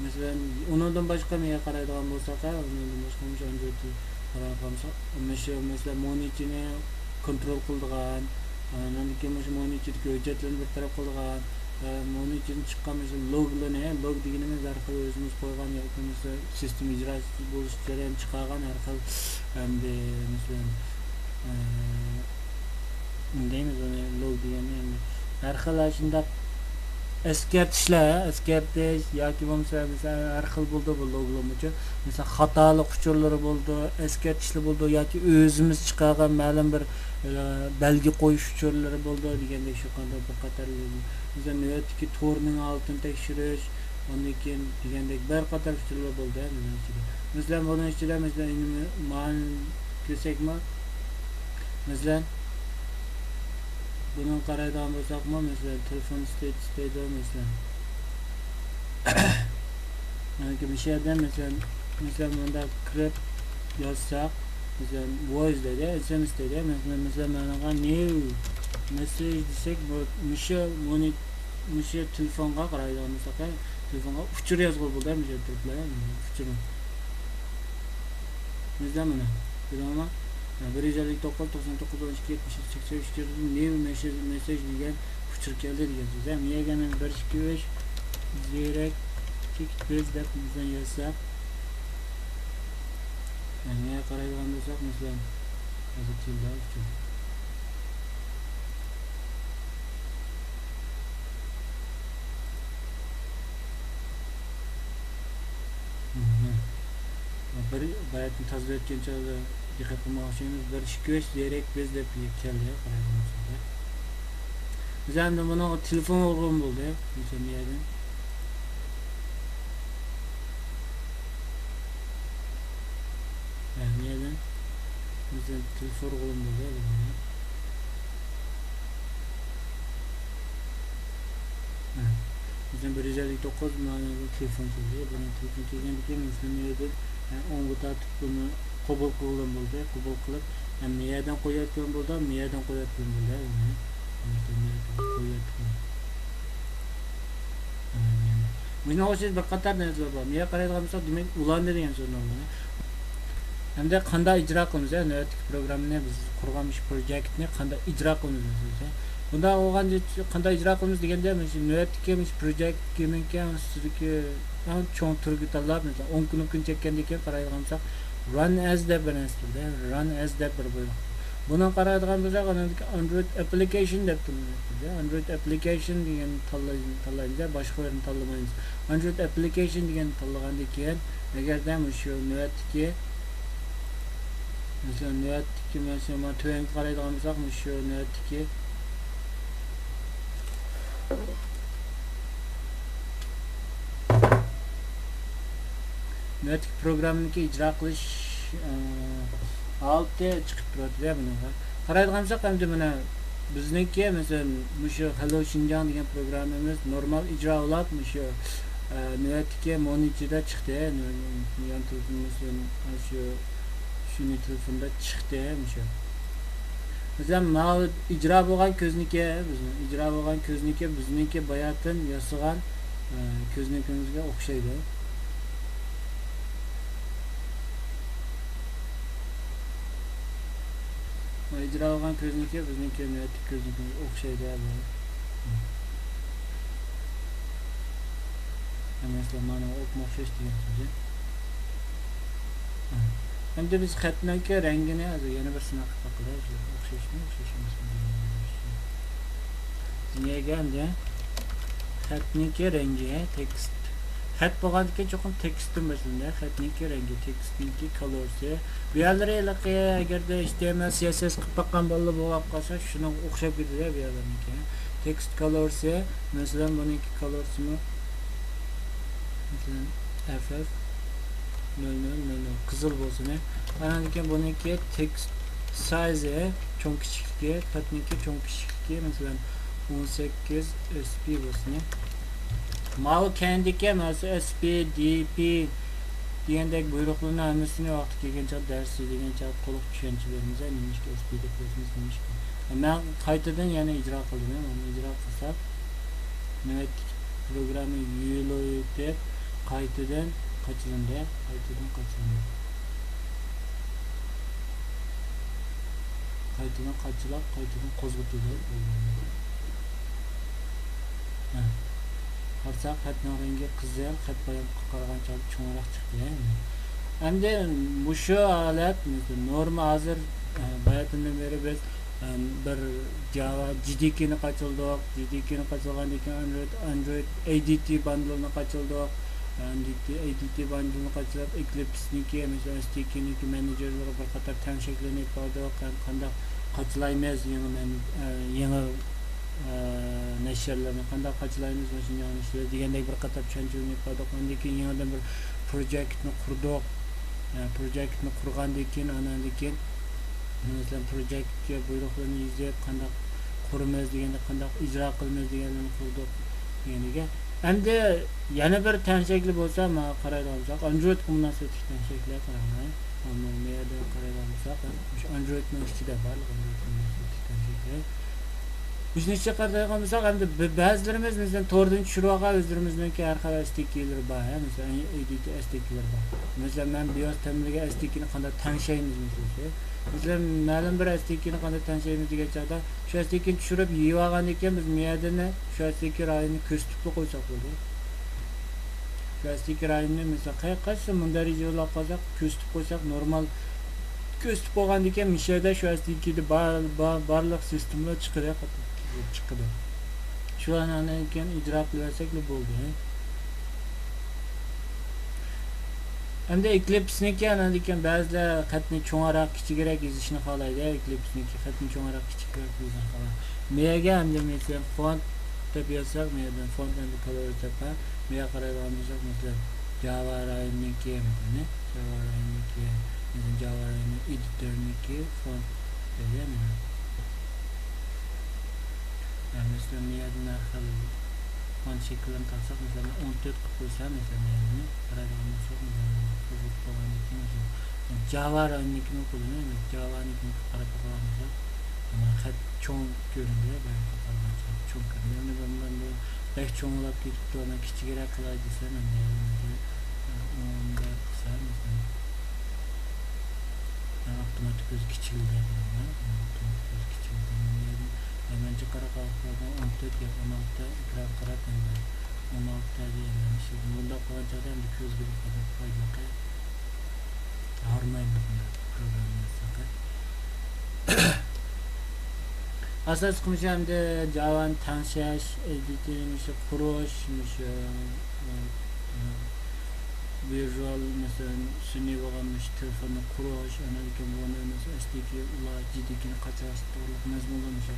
mesela undan boshqa menga qaraydigan bo'lsak, undan boshqa Android qaraydigan mesela monitorni kontrol qiladigan, undan keyin monitorga hujjatlarni bir taraf qiladigan, monitordan chiqqan log deganimiz orqali o'zimiz qo'ygan yoki mesela sistem ijrosi bo'lish jarayon chiqargan har xil hamda mesela deymiz uni log degani har xil shunday eskartish yoki bo'lmasa har xil bo'ldi bu loglar uchun. Mesela xatolik uchurlari bo'ldi, eskartishlar bo'ldi yoki o'zimiz chiqargan ma'lum bir belgi qo'yish uchurlari bo'ldi degandek shu qanday bir qator mesela navbatdagi torning altini tekshirish, undan keyin degandek bir qator uchurlar bo'ldi. Mesela bunun ichida mesela ma'lum ko'rsakmi? Mesela bunu qaraydigan bo'lsakmi, mesela telefon state mesela mana bir şeyden mesela bunda kirib yozsak, mesela voice dedi, SMS dedi, mesela mana new message desek, bu telefonga qaraydigan bo'lsak, telefonga uchur yozib bo'ldi, mesela turiblar, uchur. Mesela mana, bilama 159 99 12 73 83 new message degan uchur keldi degan so'z. Ham yegana 123 zerek biz deb bizdan yozsak, nega qaraydigan bo'lsak, masalan, hozir keldi uchun. Bir bayatni tazviq etgancha diqqat qilmoqchimiz, 123 zerek biz deb keldi qaraydigan bo'lsak. Biz ham buni telefon o'g'lim bo'ldi, o'sha yerdan mesela telefon oğlum burada bizim bir özellik 9 manada telefon söylüyor. Bana telefon çeken bir Müslümanlardır. Yani 10 kutu atıp bunu kabul kılan burada, kabul kılıp hem niyeden koyarken burada, niyeden koyarken burada. Buni o'sha bir qator narsalar bor. Menga qaraydigan demak ularni degan so'zlar bor. Hamda qanday ijro qilamiz, navbatdagi programmani biz qurgan proyektni qanday ijro qilamiz. Bunda olgan qanday ijro qilamiz deganda, mana navbatdagi projekt kimga sizniki cho'ng turga tanlab, mesela 10 kun chekkandan keyin qaraydigan bo'lsak, run as deb bir narsa, run as deb bir bo'liq. Buni qaraydigan bo'lsak, Android application deb turibdi. Android application degan tanlaymiz, boshqalarni tanlamaymiz. Android application degan tanlagandan keyin agarda shu navbatdagi Mesela niyatdiki mesela tüvengi qaraydigan bo'lsak, shu niyatdiki niyatdiki programniki ijro qilish holati chiqib turadi bunaqa. Qaraydigan bo'lsak, endi mana bizniki mesela shu Hello Shinjang degan programmamiz normal ijro bo'lib, shu niyatdiki monitorda chiqdi. Yan telefonimiz shu shuni telefonda chiqdi shu. Mesela mal icra bo'lgan ko'zniki, icra bo'lgan ko'zniki bizniki bayatın yasagan ko'znikimizga o'xshaydi. İcra bo'lgan ko'zniki bizniki niyatdiki ko'znikimizga o'xshaydi. Mesela mana o'xshash degan so'z. Endi biz xatniki rangini yana bir sinab qilamiz. O'xshashmi, o'xshashmasmi degan. Nega endi xatniki rangi tekst. Xat bo'lganki cho'qim tekstni masalan, xatniki rangi, tekstniki colorsi. Bu yerlari agarda HTML, CSS qilib baqqan bo'lib qolsa, shuni o'xshab ketadi bu yerlarniki. Text colorsi, masalan, buniki colorsimi? Masalan, FF 0000 qizil bo'lsin. Ana lekin buniki text size cho'ng kichikga, xatniki cho'ng kichikga, masalan 18 SP bo'lsin. Mal kendike mesela SP, DP diyendek buyruqlarını hammasini vaqti kelgancha dars degancha to'liq tushunchalarimiz nimishki SP deb qo'yamiz nimishki. Men qaytadan yana ijro qildim. Uni ijro qilsak nima programma yo'lib deb qaytadan qachilindi. Qaytadan qachilab, qaytadan qo'zg'atildi. Qarsak xatning rengi qizil, xat bilan qaragancha cho'ngroq chiqdi. Endi shu holat norma hozir bayatından beri biz bir Java JDK'ni qachildik. JDK'ni qachilgandan keyin Android ADT bundle'ni qachildik. ADT bundle'ni qachilib Eclipse'niki, mesela SDK'niki menejerlari bir qator tanshaklarni ifodalaydi. Qanday qachilaymiz yangi nashrlarni qanday qachilaymiz shunday ishlar degandek bir qator tushunchalarni ifodalaydi. Keyin yangidan bir proyektni qurdik. Proyektni qurgandan keyin anandan mesela proyektga buyruqlarni yozib qanday quramiz deganda qanday ijro qilamiz deganlarni qurdik. Yaniga endi yana bir tanshakli bo'lsa, men qaraydigan Android munosabatli tanshaklar qaraman. Ammo meyada qaraydigan bo'lsak, o'sha Androidning ichida bor Android munosabatli tanshaklar. Bizning qaraydigan bo'lsak, endi ba'zilarimiz mesela to'rdan tushirib olgan o'zlarimizning har xil SDK'lar bor, mesela ADT SDK'lar bor. Mesela men BIOS terminaliga SDK'ni qanday tanishaymiz mesela. Mesela ma'lum bir SDK'ni qanday tanishaymiz degan chog'da shu SDK'ni tushirib yeyib olgandan keyin biz miyadani shu SDK rayini ko'rsatib qo'ysak bo'ladi. Shu SDK rayini mesela qayerqasi mundariga yo'lab qolsak, ko'rsatib qo'ysak normal ko'rsatib qo'ygandan keyin mishada shu SDK'da barliq sistemlar chiqadi. Shularni keyin ijro qilsak bo'ldi. Endi Eclipse'niki anadikan ba'zilar xatni cho'ngroq kichikroq yozishni xohlaydi. Eclipse'niki xatni cho'ngroq kichikroq yozishni xohlaydi. Mega endi mesela font deb yozsak, men font endi color tapa, men qaraydigan bo'lsak, mesela Java rayiniki, mana Java rayiniki, Java rayin editorniki font deydi. Mesela men narxi font shaklini tansak, mesela 14 qilib qo'ysam, mesela men qaraydigan bo'lsak, Java rayinnikini qo'llamayman. Java nikini qarab qo'yamiz. Xat cho'ng ko'rinadi, balki qarag'ancha cho'ng ko'rinadi. Bundan bu besh cho'nglab ketibdi, ana kichikroq qilay desam, endi unda qilsam, avtomatik o'zi kichiklaydi. Avtomatik o'zi kichiklaydi. Hemencha qarab qo'ygan 14 ga 16 ekran qarab endi 16 deymiz. Bunda qancha endi ko'zga qadar foyda hormaymiz bunda programni faqat. Asas qilishimda Java'ni tanishish, editingni qurish, virtual mesela sun'iy bo'lganmish telefonni qurish analikin buni SDK ular jiddikini qachashtirib mazmunlanish.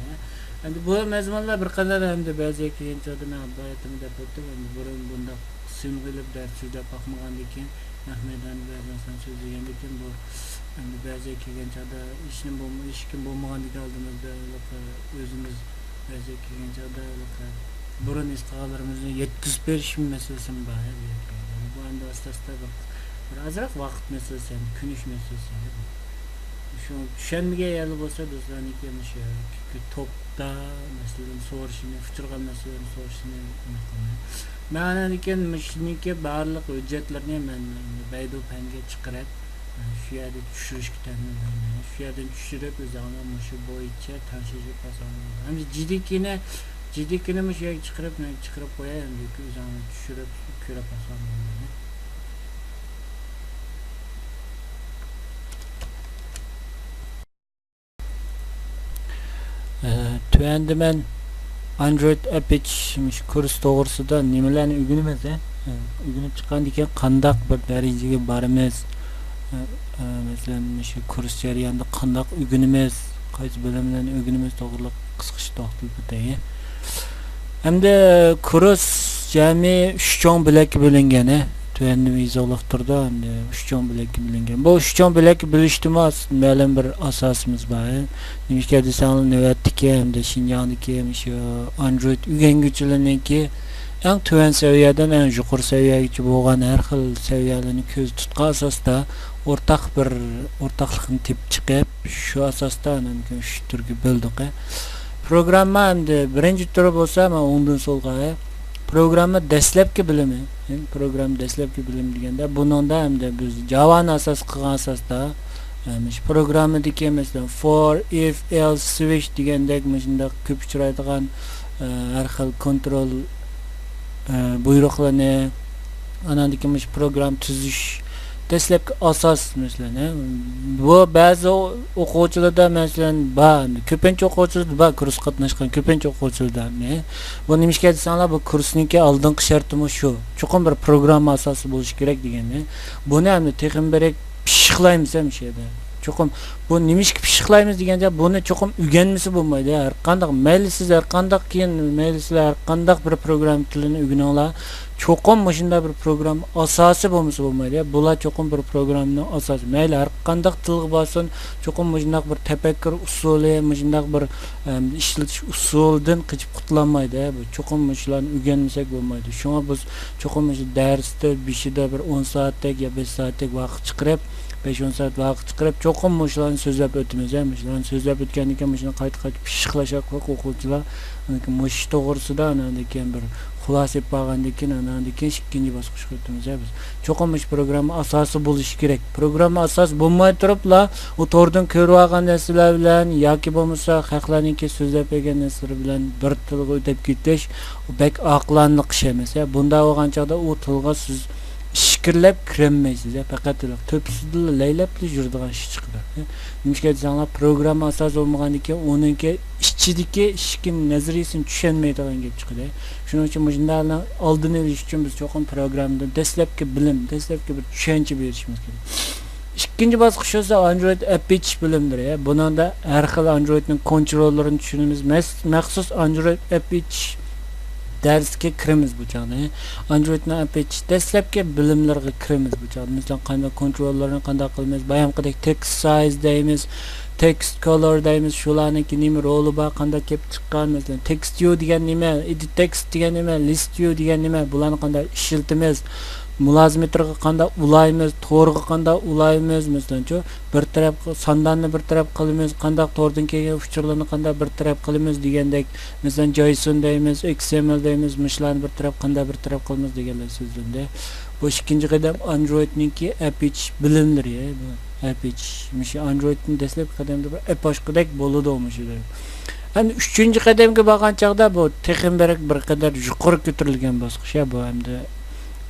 Endi bu mazmunlar bir qadar endi ba'zi keyinchada men bayatimda o'tdim. Endi burun bunda simg'ilib dars so'zlab baxmagandan keyin Ahmedan ba'zan so'zlagandan keyin bu endi ba'zi keyinchada ishni kim bo'lmaganligi oldimizda o'zimiz ba'zi keyinchada burun isqalarimizni yetkazib berish masalasi bor. Bu endi asosda bir azroq vaqt masalasi, kunish masalasi. Shu tushanmagan yerli bo'lsa do'stlarniki shu topda masalan so'rashini, futurgan masalani so'rashini ma'nanikin mishniki barliq hujjatlarni men Baidu Penga chiqarib shu yerda tushirishga ta'minlayman. Shu yerdan tushirib o'zimni shu bo'yicha tanishib qo'yaman. Endi jiddikini shu yerga chiqarib qo'yaman, o'zimni tushirib ko'ra qo'yaman. Tüendi men Android app ichmish kurs to'g'risida nimalarni o'rganamiz, o'rganib chiqqandan keyin qandaq bir darajaga boramiz. Masalan, shu kurs jarayonida qandaq o'rganamiz, qaysi bilimlarni o'rganamiz to'g'riliq qisqacha to'xtalib o'tay. Hamda kurs jami 3 cho'ng bo'lakka bo'lingan. Tüendi izohlab turdi, endi 3 cho'ng bo'lakka bo'lingan. Bu 3 cho'ng bo'lakka bo'lishda ma'lum bir asosimiz bor. Nimishga desanglar navbatdagi hamda Xinjiangdagi shu Android o'rganuvchilarniki eng tuvan seviyadan eng yuqori seviyagacha bo'lgan har xil seviyalarni ko'z tutgan asosda o'rtaqlikni tepib chiqib, shu asosda mumkin 3 turga bo'ldik. Programma endi birinchi turi bo'lsa, men o'ngdan so'lga programma dastlabki bilimi, program dastlabki bilim deganda buningda hamda biz Java'ni asos qilgan asosda shu programmadagi masalan for, if, else, switch degandek shunday ko'p uchraydigan har xil kontrol buyruqlarni anandagi program tuzish dastlabki asos masalan. Bu ba'zi o'quvchilarda masalan ko'pincha o'quvchilarda kurs qatnashgan ko'pincha o'quvchilarda bu nimishga desanglar bu kursniki oldingi shartimi shu. Chuqur bir programma asosi bo'lishi kerak deganda. Buni ham texnik pishiqlaymiz ham shu yerda. Chuqur bu nimishga pishiqlaymiz deganda buni chuqur o'rganmasa bo'lmaydi. Har qanday maylisiz har qanday keyin maylisizlar har qanday bir program tilini o'rganinglar. Cho'qim shunday bir program asosi bo'lmasa bo'lmaydi. Bular cho'qim bir programning asosi. Mayli har qanday tilga bo'lsin, cho'qim shunday bir tafakkur usuli, shunday bir ishlatish usulidan qochib qutlanmaydi. Bu cho'qim shularni o'rganmasak bo'lmaydi. Shunga biz cho'qim shu darsda beshida bir 10 soatdek yo 5 soatdek vaqt chiqarib 5-10 soat vaqt chiqarib cho'qim shularni so'zlab o'tamiz. Shularni so'zlab o'tgandan keyin shuni qayta pishiqlashak o'quvchilar mush to'g'risida keyin bir xulosa qilgandan keyin ikkinchi bosqichga o'tamiz. Biz cho'qim programma asosi bo'lishi kerak. Programma asos bo'lmay turibla u to'g'ridan ko'rib olgan narsalar bilan yoki bo'lmasa haqlarniki so'zlab bergan narsalar bilan bir tilga o'tib ketish bek aqlanliq ish emas. Bunda bo'lgan chog'da u tilga siz fikrlab kirmaysiz. Faqat to'psizda laylab yuradigan ish chiqadi. Nimishga desanglar programma asos bo'lmagandan keyin uningki ichidagi ishkim nazariyasini tushunmaydigan gap chiqadi. Shuning uchun bundan oldini olish uchun biz cho'qim programda dastlabki bilim, dastlabki bir tushuncha berishimiz kerak. Ikkinchi bosqich esa Android app bilimdir. Buningda har xil Androidning kontrollarini tushunamiz. Maxsus Android app darsga kiramiz bu chog'da. Androidni app dastlabki bilimlarga kiramiz bu chog'da. Masalan, qanday kontrollarni qanday qilamiz, bayamqidek text size deymiz, text color deymiz, shularniki nima roli bor, qanday kelib chiqqan, masalan, text view degan nima, edit text degan nima, list view degan nima, bularni qanday ishlatamiz, mulozimalarga qanday ulaymiz, to'g'riga qanday ulaymiz, masalanchu bir taraf sondanni bir taraf qilamiz, qanday to'g'ridan kelgan uchurlarni qanday bir taraf qilamiz degandek, masalan JSON deymiz, XML deymiz, mishlarni bir taraf qanday bir taraf qilamiz deganlar so'zlarda. Bu ikkinchi qadam Androidniki app bilimlari. App mish Androidning dastlabki qadamida bir app ochqidek bo'ladi o'mishidir. Endi uchinchi qadamga borgan chog'da bu texnik bir qadar yuqori ko'tarilgan bosqich bu hamda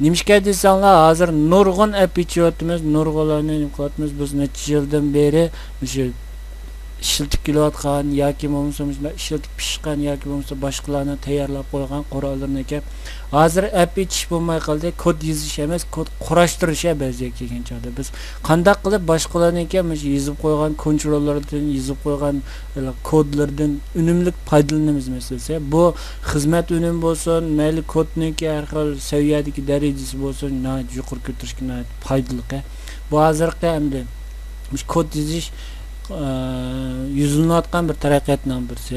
nimishga desanglar hozir nurg'un app ichyapmiz, nurg'unlarni qilyapmiz. Biz necha yildan beri shu ishlatib kelayotgan yoki bo'lmasa ishlatib pishgan yoki bo'lmasa boshqalarni tayyorlab qo'ygan qurollarni kelib hozir app ichish bo'lmay qoldi, kod yozish emas, kod qurashtirish ba'ziga kelgan chog'da biz qanday qilib boshqalarniki yozib qo'ygan kontrollardan yozib qo'ygan kodlardan unumli foydalanamiz masalasi. Bu xizmat unum bo'lsin, mayli kodniki har xil saviyadagi darajasi bo'lsin, yuqori ko'tarishga foydali. Bu hozirgi hamda kod yozish yüzlanayotgan bir taraqqiyotning birisi.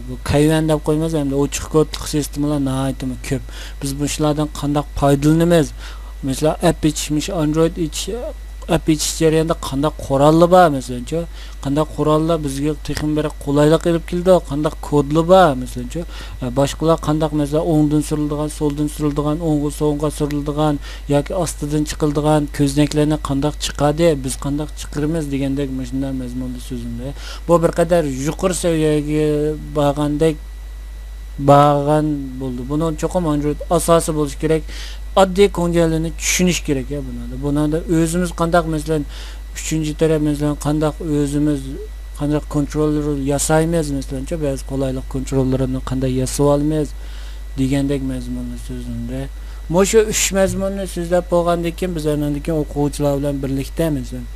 Bu kayvan deb qo'ymas, hamda ochiq kodli sistemalar nihoyatda ko'p. Biz bu ishlardan qanday foydalanamiz? Mesela app ichmish, Android app ichish jarayonida qanday qurollar bor masalancha, qanday qurollar bizga texnik bir qulaylik olib keldi, qanday kodlar bor masalancha, boshqalar qanday mesela o'ngdan suriladigan, so'ldan suriladigan, o'ngga so'ngga suriladigan yoki ostidan chiqiladigan ko'znaklarni qanday chiqadi, biz qanday chiqiramiz degandek shunday mazmunli so'zimda. Bu bir qadar yuqori saviyaga borgandek bağlan bo'ldi. Bunun cho'qim Android asosi bo'lishi kerak. Oddiy ko'ngilni tushunish kerak bunada. Bunada o'zimiz qanday masalan 3-taraf masalan qanday o'zimiz qanday kontroller yasaymiz masalancha ba'zi qulaylik kontrollerini qanday yasab olamiz degandek mazmunli so'zimda. Mo'sha 3 mazmunni so'zlab bo'lgandan keyin biz andan keyin o'quvchilar bilan birlikda masalan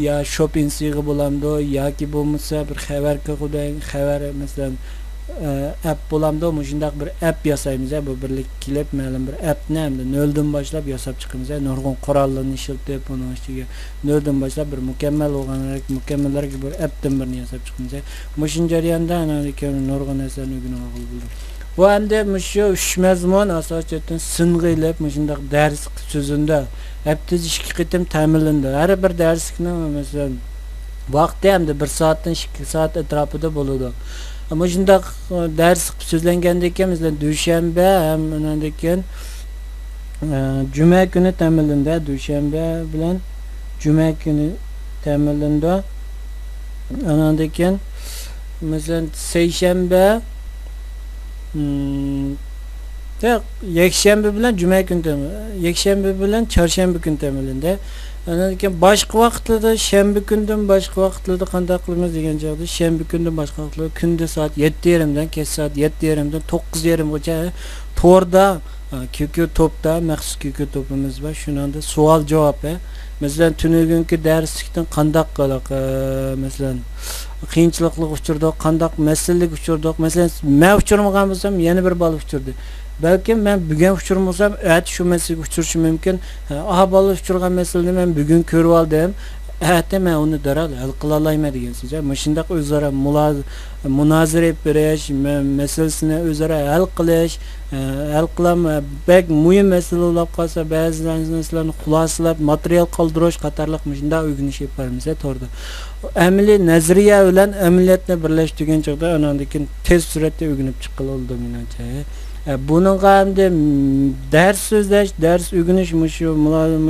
ya shopping sig'i bo'lamdi yoki bo'lmasa bir xabar qilgan xabar masalan app bo'lamdi, shunday bir app yasaymiz. Bu birlik kelib ma'lum bir appni hamda noldan boshlab yasab chiqamiz. Nurg'un qurollarni ishlatib, buni ichiga noldan boshlab bir mukammal mukammallarga bir appdan birini yasab chiqamiz. Shunday jarayonda nurg'un narsalarni o'rganib bo'ldi. Bu hamda shu 3 mazmun asosiyatdan sing'ilib, shunday dars so'zida appda 2 qitim ta'minlandi. Har bir darslikning masalan vaqti hamda 1 soatdan 2 soat atrofida bo'ladi. Ama shunda ders so'zlangandek ekan, masalan, dushanba ham undan keyin juma kuni ta'minlandi. Dushanba bilan juma kuni ta'minlandi. Undan keyin masalan, seshanba yakshanba bilan juma kuni ta'minlandi. Yakshanba bilan chorshanba kuni ta'minlandi. Undan keyin boshqa vaqtlarda shanba kundan boshqa vaqtlarda qanday qilamiz degan joyda shanba kundan boshqa vaqtlarda kunda soat 7:30 dan kech soat 7:30 dan 9:30 gacha to'rda QQ topda maxsus QQ topimiz bor. Shunda savol javob. Masalan, tunugungi darslikdan qanday qilaq, masalan, qiyinchiliklar uchurda qanday masalalar uchurda, masalan, men uchurmagan bo'lsam yana bir bola uchurdi. Belki ben bugün uçurmasam, evet şu mesele uçuruşum mümkün. Aha balı uçurgan meseleni ben bugün körüp aldım. Evet de ben onu daral, hal kılalayma degen size. Maşındak özara münazire biriş, meselesine özara hal kılış, hal kılam, bek mühim mesele olap kalsa, bazı meselerini kulasılap, materyal kaldırış katarlık maşındak ögünüş yaparımız orada. Emili nazriye ölen emiliyetle birleştiğin çıktı, onandaki tez surette ögünüp çıkılı oldu minanca. Bunun hamda ders so'zlash, ders o'rganish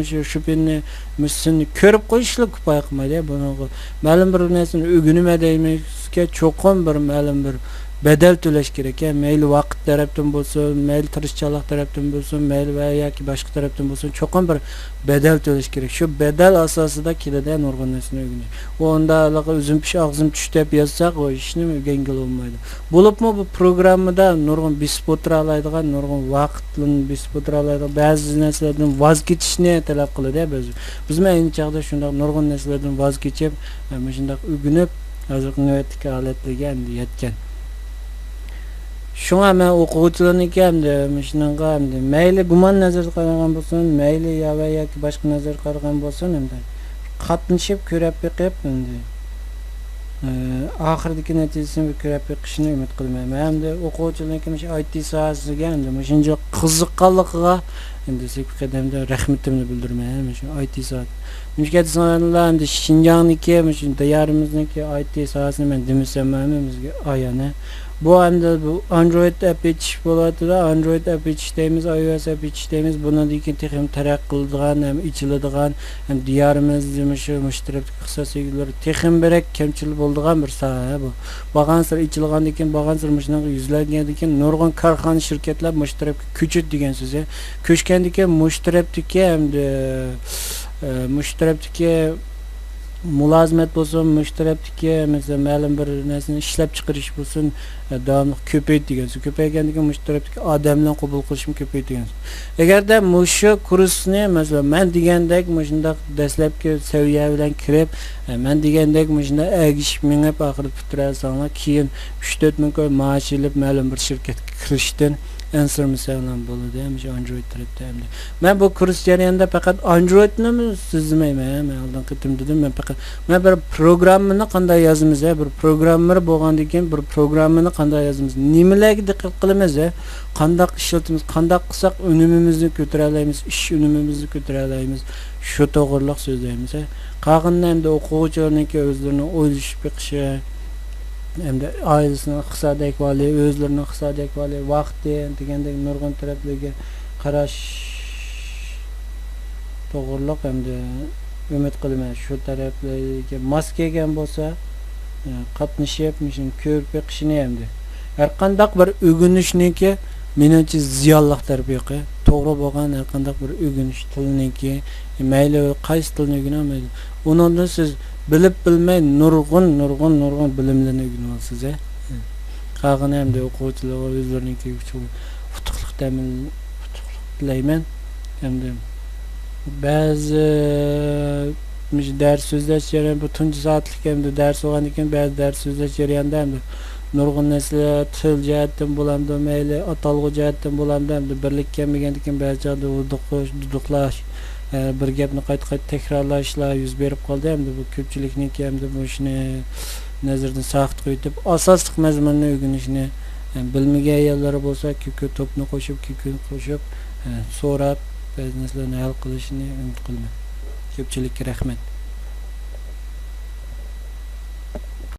shu şüpheni müsini ko'rib qo'yishlik kifoya qilmaydi. Buni ma'lum bir narsani o'rganmadimizga cho'qim bir ma'lum bir bedel to'lash kerak. Mayli vaqt tarafdan bo'lsin, mayli tirishchilik tarafdan bo'lsin, mayli va yoki boshqa tarafdan bo'lsin, cho'qim bir bedel to'lash kerak. Shu bedel asosida keladi nurg'un narsani o'rganish. Unda o'zim pish og'zim tush deb yozsak, o ishni o'rgangil bo'lmaydi. Bo'libmi bu programmada nurg'un bispotra oladigan, nurg'un vaqtni bispotra oladigan ba'zi narsalardan voz kechishni talab qiladi biz ayni chog'da shunday nurg'un narsalardan voz kechib, mana shunday o'rganib, hozirgi navbatdagi holatlarga endi yetgan. Şuna men o'quvchilarniki hamda shunga hamda mayli gumon nazar qaragan bo'lsin, mayli yoki boshqa nazar qaragan bo'lsin, hamda qatnashib ko'rib beqib endi oxirdagi natijasini ko'rib beqishni umid qilmayman. Hamda o'quvchilarniki IT sohasiga hamda shuncha qiziqqanligiga endi qadamda rahmatimni bildirmayman shu IT sohasi. Müşkət sanırlar hamda Şinjangniki, shu diyarimizniki IT sohasini men demasam bizga ayana. Bu hamda bu Android app ichish bo'ladi. Android app ichishdaymiz, iOS app ichishdaymiz. Bundan keyin texnik taraqqiy qiladigan, ham ichiladigan, ham diyorimizda shu mushtarak ixtisosiylar texnik birak kamchilik bo'ladigan bir soha bu. Bag'an sir ichilgandan keyin, bag'an sir shunaqa yuzlangandan keyin nurg'un korxona shirkatlar mushtarak ko'chit degan so'z. Ko'chgandan keyin mushtarakdagi hamda mushtarakdagi mulozimat bo'lsin, mushtarabdiki mesela ma'lum bir narsani ishlab chiqarish bo'lsin, davomli ko'paydi degan. Ko'paygandan mushtarabdiki odamlarni qabul qilishim ko'paydi degan. Agarda mushu kursni mesela men degandek shundaq dastlabki saviya bilan kirib, men degandek shunda agishib mengib oxirida bitirasanglar, keyin 3-4 ming ko'y maosh olib ma'lum bir shirkatga kirishdan answer misalan bo'ladi ham Android tarafda ham. Men bu kurs jarayonida faqat Androidni sizmayman. Men oldin qitim dedim, men bir programmani qanday yozamiz, bir programmer bo'lgandan keyin bir programmani qanday yozamiz, nimalarga diqqat qilamiz, qanday ishlatamiz, qanday qilsak unumimizni ko'tara olamiz, ish unumimizni ko'tara olamiz, shu to'g'riliq so'zlaymiz. Qolgandan endi o'quvchilarniki o'zlarini o'ylashib beqishi, endi oilasining iqtisodiy ahvoli, o'zlarining iqtisodiy ahvoli, vaqti degandek nurg'un taraflarga qarash to'g'riliq endi umid qilaman shu taraflarga mos kelgan bo'lsa qatnashib shuni ko'rib beqishini endi har qanday bir o'rganishniki menimcha ziyonliq taraf yo'q. To'g'ri bo'lgan har qanday bir o'rganish tilniki mayli qaysi tilni o'rganmaydi. Undan siz bilib bilmay nurg'un bilimlarni o'rganib olsiz. Qolgan hamda o'quvchilar o'zlarining utuqlik tilayman. Endi ba'zi dars so'zlash jarayoni butun soatlik hamda dars olgan ekan, ba'zi dars so'zlash jarayonida hamda nurg'un narsalar til jihatdan bo'lamdi, mayli atalg'u jihatdan bo'lamdi, hamda birlik kelmagan ekan ba'zi joyda duduqlash, bir gapni qayta takrorlashlar yuz berib qoldi. Hamda bu ko'pchilikniki hamda bu ishni nazardan saqit qo'yib asosli mazmunni o'rganishni bilmagan ayollar bo'lsa ko'p to'pni qo'shib so'rab ba'zi narsalarni hal qilishni umid qilaman. Ko'pchilikka rahmat.